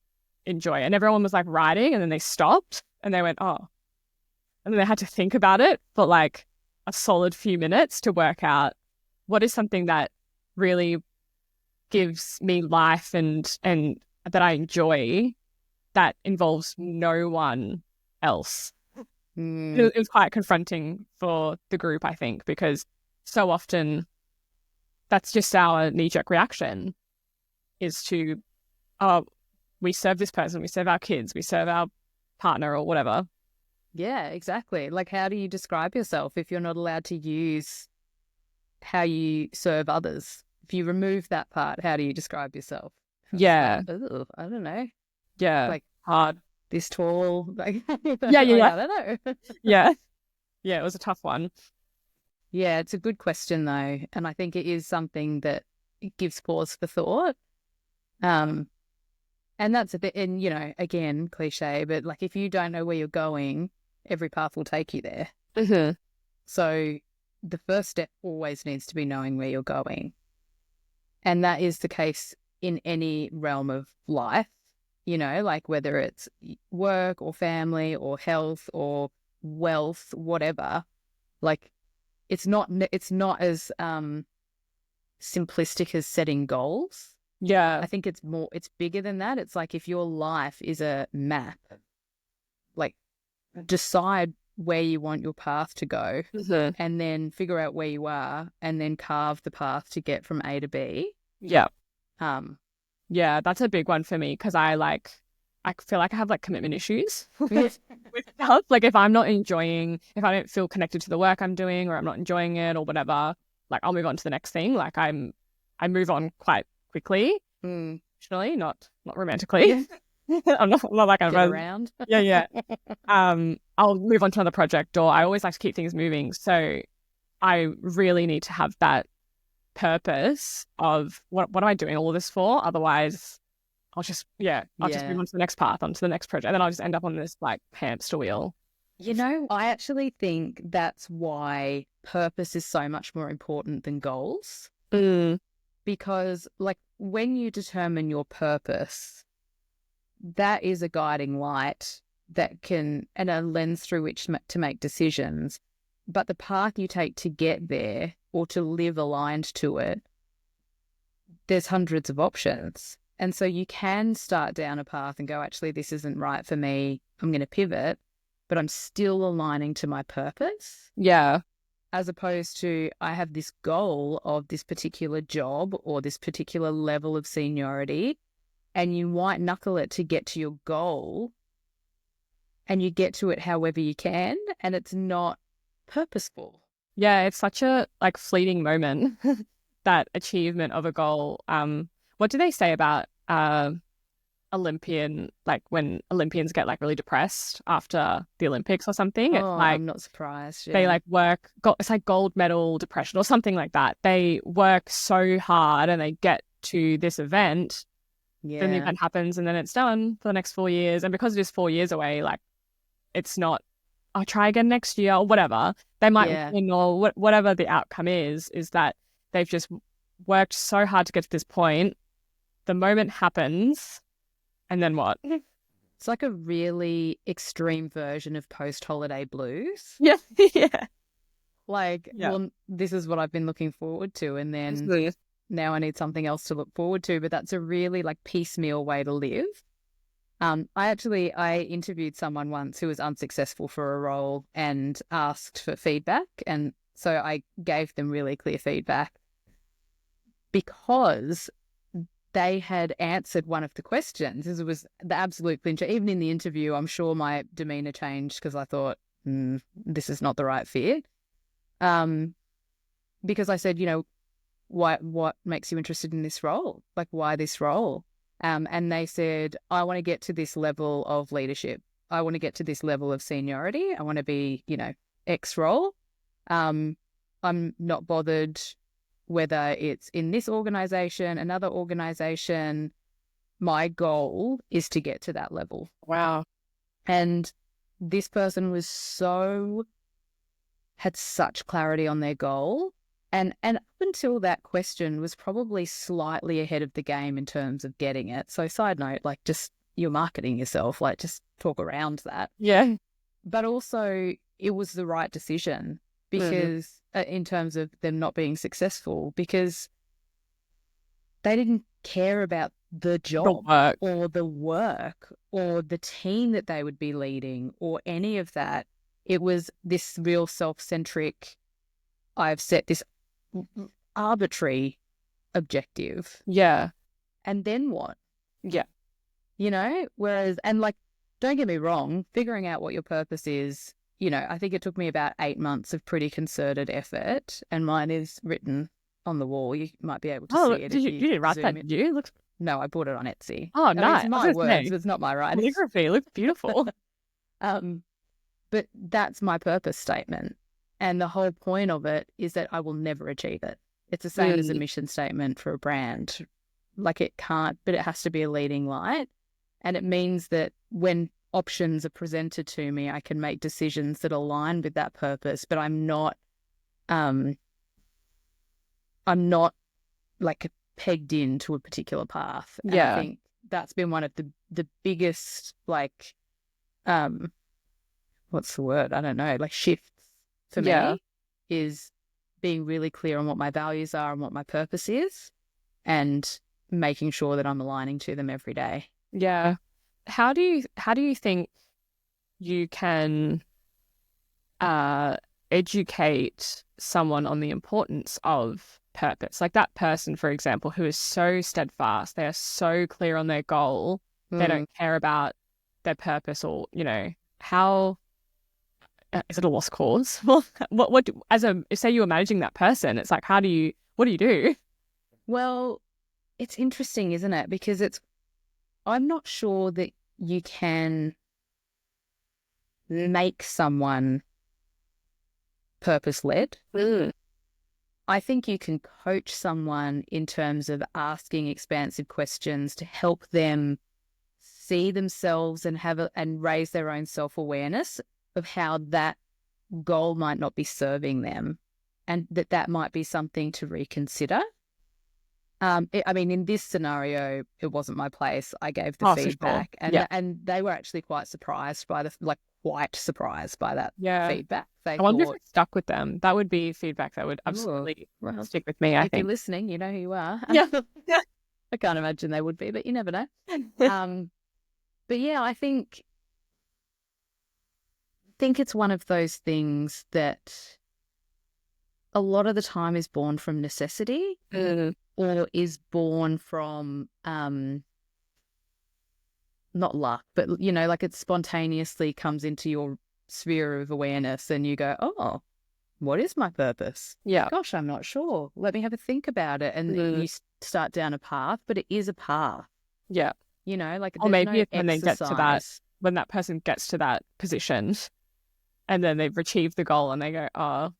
enjoy? And everyone was like writing, and then they stopped and they went, oh. And then they had to think about it for like a solid few minutes to work out what is something that really gives me life and that I enjoy, that involves no one else. It was quite confronting for the group, I think, because so often that's just our knee-jerk reaction, is to, we serve this person, we serve our kids, we serve our partner or whatever. Yeah, exactly. Like, how do you describe yourself if you're not allowed to use how you serve others? If you remove that part, how do you describe yourself? Yeah. Like, I don't know. Yeah. Like, hard. This tall. Like, yeah. I don't know. Yeah. Yeah, it was a tough one. Yeah, it's a good question though. And I think it is something that it gives pause for thought. And that's a bit, and you know, again, cliche, but like, if you don't know where you're going, every path will take you there. So the first step always needs to be knowing where you're going. And that is the case in any realm of life, you know, like whether it's work or family or health or wealth, whatever. Like it's not as simplistic as setting goals. Yeah. I think it's bigger than that. It's like if your life is a map, like decide where you want your path to go and then figure out where you are and then carve the path to get from A to B. Yeah. Um, Yeah, that's a big one for me because I feel like I have like commitment issues Yes. with stuff. Like if I don't feel connected to the work I'm doing or I'm not enjoying it or whatever, like I'll move on to the next thing. Like I move on quite quickly, emotionally, not romantically. I'm not that kind Get of around. Yeah. I'll move on to another project, or I always like to keep things moving. So I really need to have that purpose of what am I doing all of this for? Otherwise, I'll just move on to the next path, onto the next project, and then I'll just end up on this like hamster wheel. You know, I actually think that's why purpose is so much more important than goals. Because like when you determine your purpose, that is a guiding light that can, and a lens through which to make decisions. But the path you take to get there or to live aligned to it, there's hundreds of options. And so you can start down a path and go, actually, this isn't right for me. I'm going to pivot, but I'm still aligning to my purpose. Yeah. As opposed to I have this goal of this particular job or this particular level of seniority, and you white knuckle it to get to your goal and you get to it however you can, and it's not purposeful. Yeah, it's such a like fleeting moment, that achievement of a goal. What do they say about Olympian, like when Olympians get like really depressed after the Olympics or something? It's like I'm not surprised. Yeah. they like it's like gold medal depression or something like that. They work so hard and they get to this event. Then the event happens and then it's done for the next 4 years. And because it is 4 years away, like it's not, I'll try again next year or whatever. They might win or whatever the outcome is that they've just worked so hard to get to this point. The moment happens and then what? It's like a really extreme version of post-holiday blues. Yeah. Yeah. Like, well, this is what I've been looking forward to. And then now I need something else to look forward to. But that's a really like piecemeal way to live. I interviewed someone once who was unsuccessful for a role and asked for feedback. And so I gave them really clear feedback because they had answered one of the questions. It was the absolute clincher. Even in the interview, I'm sure my demeanor changed because I thought, this is not the right fit. Because I said, you know, what makes you interested in this role? Like, why this role? And they said, I want to get to this level of leadership. I want to get to this level of seniority. I want to be, you know, X role. I'm not bothered whether it's in this organization, another organization. My goal is to get to that level. Wow. And this person had such clarity on their goal. And up until that question was probably slightly ahead of the game in terms of getting it. So side note, like just you're marketing yourself, like just talk around that. Yeah. But also it was the right decision because in terms of them not being successful, because they didn't care about the job or the work or the team that they would be leading or any of that. It was this real self-centric, I've set this arbitrary objective. Yeah. And then what? Yeah. You know, whereas, and like, don't get me wrong, figuring out what your purpose is, you know, I think it took me about 8 months of pretty concerted effort, and mine is written on the wall. You might be able to see it. You didn't write that, did you? No, I bought it on Etsy. Oh, nice. It's my words, but it's not my writing. Calligraphy looks beautiful. But that's my purpose statement. And the whole point of it is that I will never achieve it. It's the same as a mission statement for a brand. Like it can't, but it has to be a leading light. And it means that when options are presented to me, I can make decisions that align with that purpose, but I'm not I'm not like pegged into a particular path. And I think that's been one of the biggest, like, what's the word? I don't know, like shifts for me is being really clear on what my values are and what my purpose is, and making sure that I'm aligning to them every day. Yeah. How do you think you can educate someone on the importance of purpose? Like that person, for example, who is so steadfast, they are so clear on their goal, they don't care about their purpose, or, you know, how is it a lost cause? Well, say you were managing that person, it's like, what do you do? Well, it's interesting, isn't it? Because I'm not sure that you can make someone purpose-led. I think you can coach someone in terms of asking expansive questions to help them see themselves and raise their own self-awareness of how that goal might not be serving them, and that might be something to reconsider. I mean, in this scenario, it wasn't my place. I gave the feedback, sure. and they were actually quite surprised by quite surprised by that feedback. I wonder if it stuck with them. That would be feedback that would absolutely stick with me, I think. If you're listening, you know who you are. Yeah. I can't imagine they would be, but you never know. But yeah, I think it's one of those things that a lot of the time is born from necessity, or is born from not luck, but, you know, like it spontaneously comes into your sphere of awareness and you go, oh, what is my purpose? Yeah. Gosh, I'm not sure. Let me have a think about it. And you start down a path, but it is a path. Yeah. You know, like, or maybe it's when they get to that, when that person gets to that position and then they've achieved the goal and they go, oh,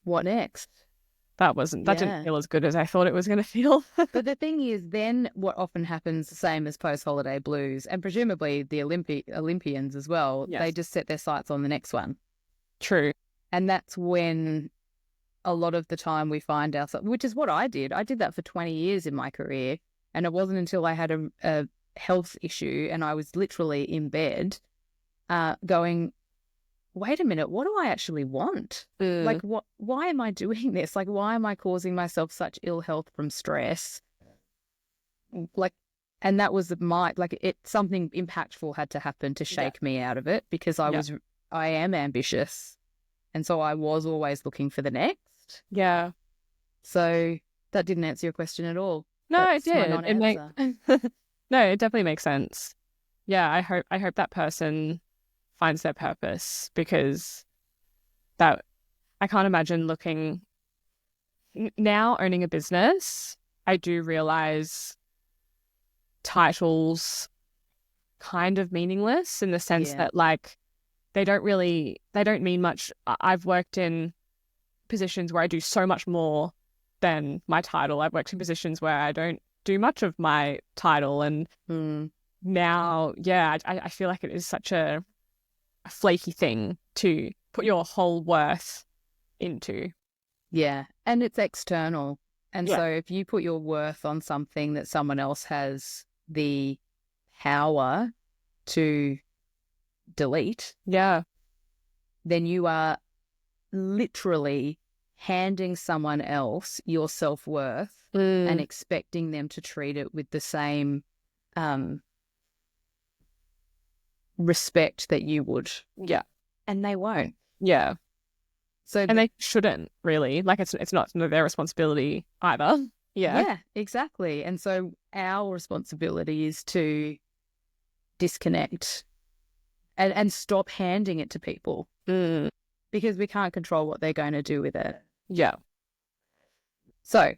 what next? That didn't feel as good as I thought it was going to feel. But the thing is, then what often happens, the same as post-holiday blues, and presumably the Olympians as well, they just set their sights on the next one. True. And that's when a lot of the time we find ourselves, which is what I did. I did that for 20 years in my career. And it wasn't until I had a health issue and I was literally in bed going, wait a minute, what do I actually want? Like, why am I doing this? Like, why am I causing myself such ill health from stress? Like, and that was something impactful had to happen to shake me out of it, because I am ambitious. And so I was always looking for the next. Yeah. So that didn't answer your question at all. No, it did. No, it definitely makes sense. Yeah, I hope that person finds their purpose, because that I can't imagine now owning a business. I do realize titles kind of meaningless in the sense that, like, they don't mean much. I've worked in positions where I do so much more than my title. I've worked in positions where I don't do much of my title, and now I feel like it is such a flaky thing to put your whole worth into. Yeah, and it's external. And so if you put your worth on something that someone else has the power to delete, then you are literally handing someone else your self-worth and expecting them to treat it with the same respect that you would. Yeah. And they won't. Yeah. So and they shouldn't really. Like, it's not their responsibility either. Yeah. Yeah, exactly. And so our responsibility is to disconnect and stop handing it to people, because we can't control what they're going to do with it. Yeah. So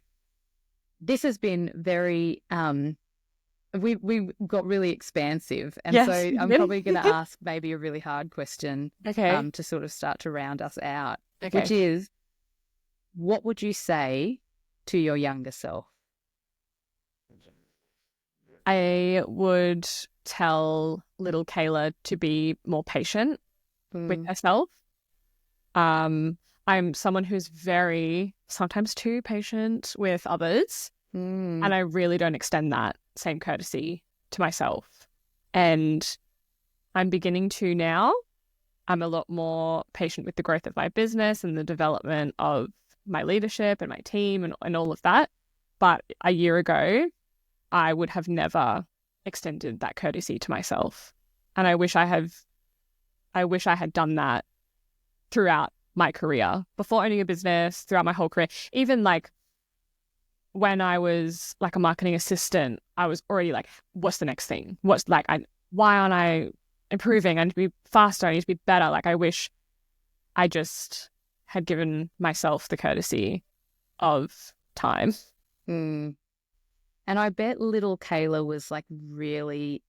this has been very we got really expansive, and so I'm probably going to ask maybe a really hard question to sort of start to round us out, which is, what would you say to your younger self? I would tell little Kayla to be more patient with herself. I'm someone who's very, sometimes too patient with others. Mm. And I really don't extend that same courtesy to myself. And I'm beginning to now. I'm a lot more patient with the growth of my business and the development of my leadership and my team and all of that. But a year ago, I would have never extended that courtesy to myself. And I wish I had done that throughout my career, before owning a business, throughout my whole career. Even like when I was like a marketing assistant, I was already like, what's the next thing? Why aren't I improving? I need to be faster. I need to be better. Like, I wish I just had given myself the courtesy of time. Mm. And I bet little Kayla was like really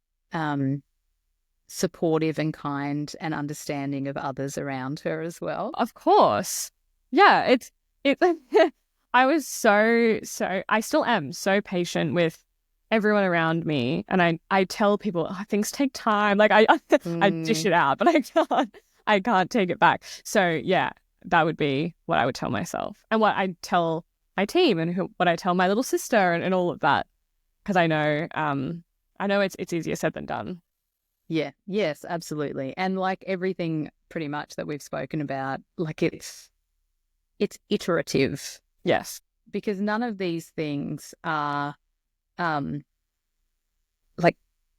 supportive and kind and understanding of others around her as well. Of course. Yeah, it's I was so I still am so patient with everyone around me, and I tell people, oh, things take time. Like I dish it out, but I can't take it back. So yeah, that would be what I would tell myself, and what I tell my team, and what I tell my little sister, and all of that, because I know it's easier said than done. Yeah, yes, absolutely. And like everything pretty much that we've spoken about, like it's iterative. Yes. Because none of these things are like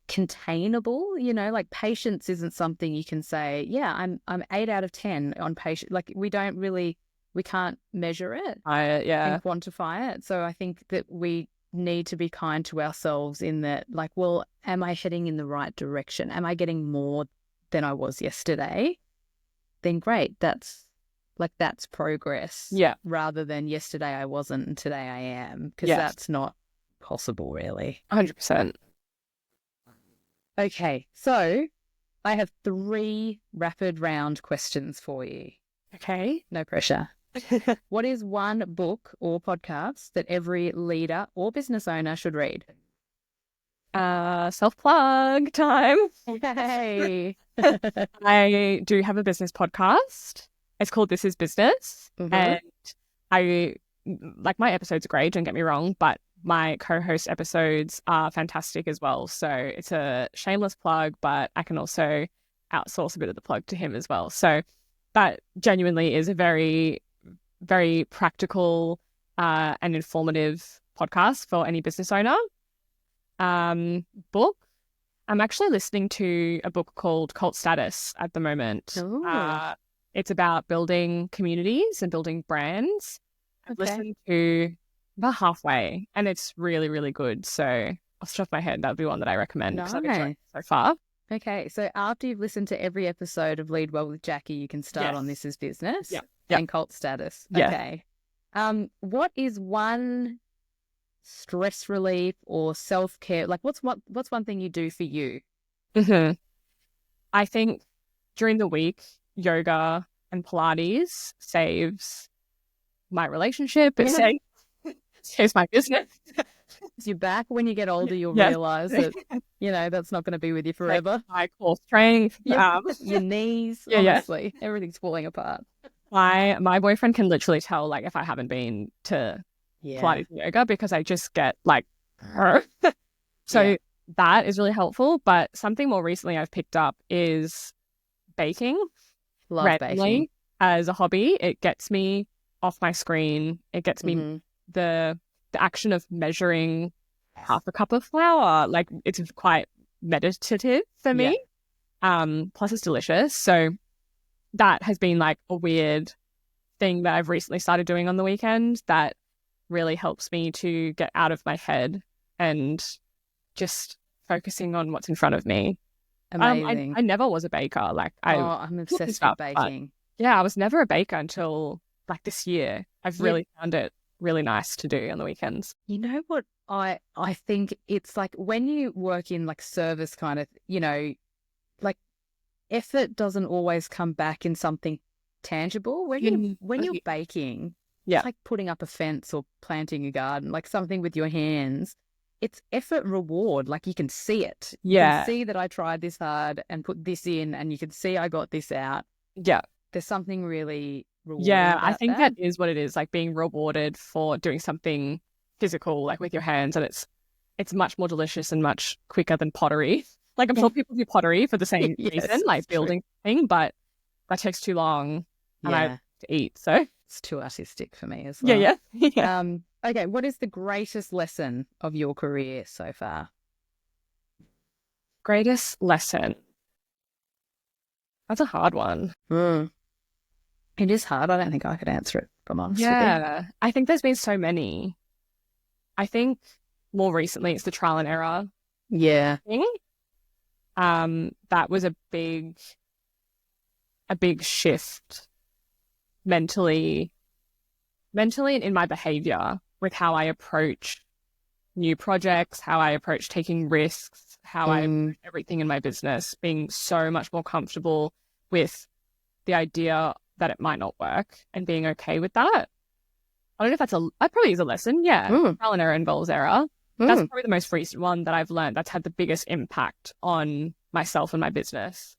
containable, like patience isn't something you can say, yeah, I'm 8 out of 10 on patience. Like we can't measure it and quantify it. So I think that we need to be kind to ourselves in that, like, well, am I heading in the right direction? Am I getting more than I was yesterday? Then great. That's progress. Yeah. Rather than yesterday I wasn't and today I am, because that's not possible really. 100%. Okay. So I have 3 rapid round questions for you. Okay. No pressure. What is one book or podcast that every leader or business owner should read? Self-plug time. Hey. I do have a business podcast. It's called This Is Business. Mm-hmm. And I like, my episodes are great, don't get me wrong, but my co-host episodes are fantastic as well. So it's a shameless plug, but I can also outsource a bit of the plug to him as well. So that genuinely is a very, very practical and informative podcast for any business owner. Book. I'm actually listening to a book called Cult Status at the moment. It's about building communities and building brands. I've listened to about halfway, and it's really, really good. So off the top of my head, that would be one that I recommend because I've enjoyed it so far. Okay, so after you've listened to every episode of LeadWell with Jacqui, you can start on This Is Business and Cult Status. Okay. What is one stress relief or self-care? Like, what's one thing you do for you? Mm-hmm. I think during the week, yoga and Pilates saves my relationship. It saves my business. You're back. When you get older, you'll realize that, that's not going to be with you forever. My core strength. Your knees. Honestly, everything's falling apart. My boyfriend can literally tell, like, if I haven't been to Pilates and yoga, because I just get like, so that is really helpful. But something more recently I've picked up is baking. Love baking as a hobby. It gets me off my screen. It gets me the action of measuring half a cup of flour. Like, it's quite meditative for me. Plus it's delicious. So that has been like a weird thing that I've recently started doing on the weekend that really helps me to get out of my head and just focusing on what's in front of me. Amazing. I never was a baker. Like, I'm obsessed with baking. Yeah, I was never a baker until like this year. I've really found it really nice to do on the weekends. You know what? I think it's like when you work in like service kind of, like effort doesn't always come back in something tangible. When you're baking, it's like putting up a fence or planting a garden, like something with your hands. It's effort reward. Like, you can see it. You can see that I tried this hard and put this in, and you can see I got this out. Yeah. There's something really rewarding Yeah, I about think that? that is what it is, like being rewarded for doing something physical, like with your hands, and it's much more delicious and much quicker than pottery. Like I'm Yeah. sure people do pottery for the same Yes, reason, like it's true. building thing, but that takes too long and I Yeah, have to eat. So it's too artistic for me as yeah, well. yeah. Okay, what is the greatest lesson of your career so far? Greatest lesson. That's a hard one. It is hard. I don't think I could answer it, if I'm honest with you. Yeah, I think there's been so many. I think more recently it's the trial and error Yeah. thing. That was a big shift mentally and in my behavior with how I approach new projects, how I approach taking risks, how I approach everything in my business, being so much more comfortable with the idea that it might not work and being okay with that. I don't know if that probably is a lesson. Yeah. Trial and error involves error. That's probably the most recent one that I've learned that's had the biggest impact on myself and my business.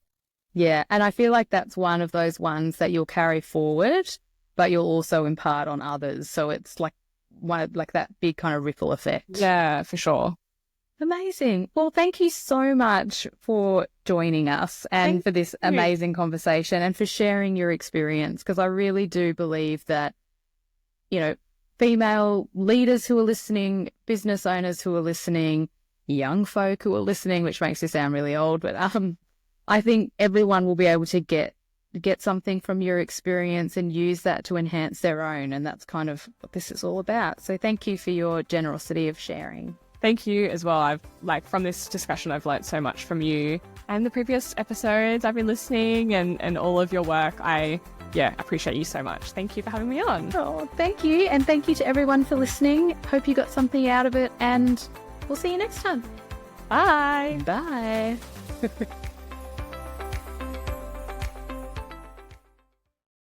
Yeah. And I feel like that's one of those ones that you'll carry forward, but you'll also impart on others. So it's like like that big kind of ripple effect. Yeah, for sure. Amazing. Well, thank you so much for joining us and for this amazing conversation and for sharing your experience, because I really do believe that, you know, female leaders who are listening, business owners who are listening, young folk who are listening, which makes me sound really old, but I think everyone will be able to get something from your experience and use that to enhance their own. And that's kind of what this is all about. So thank you for your generosity of sharing. Thank you as well. From this discussion, I've learned so much from you and the previous episodes. I've been listening and all of your work. I appreciate you so much. Thank you for having me on. Oh, thank you. And thank you to everyone for listening. Hope you got something out of it, and we'll see you next time. Bye. Bye.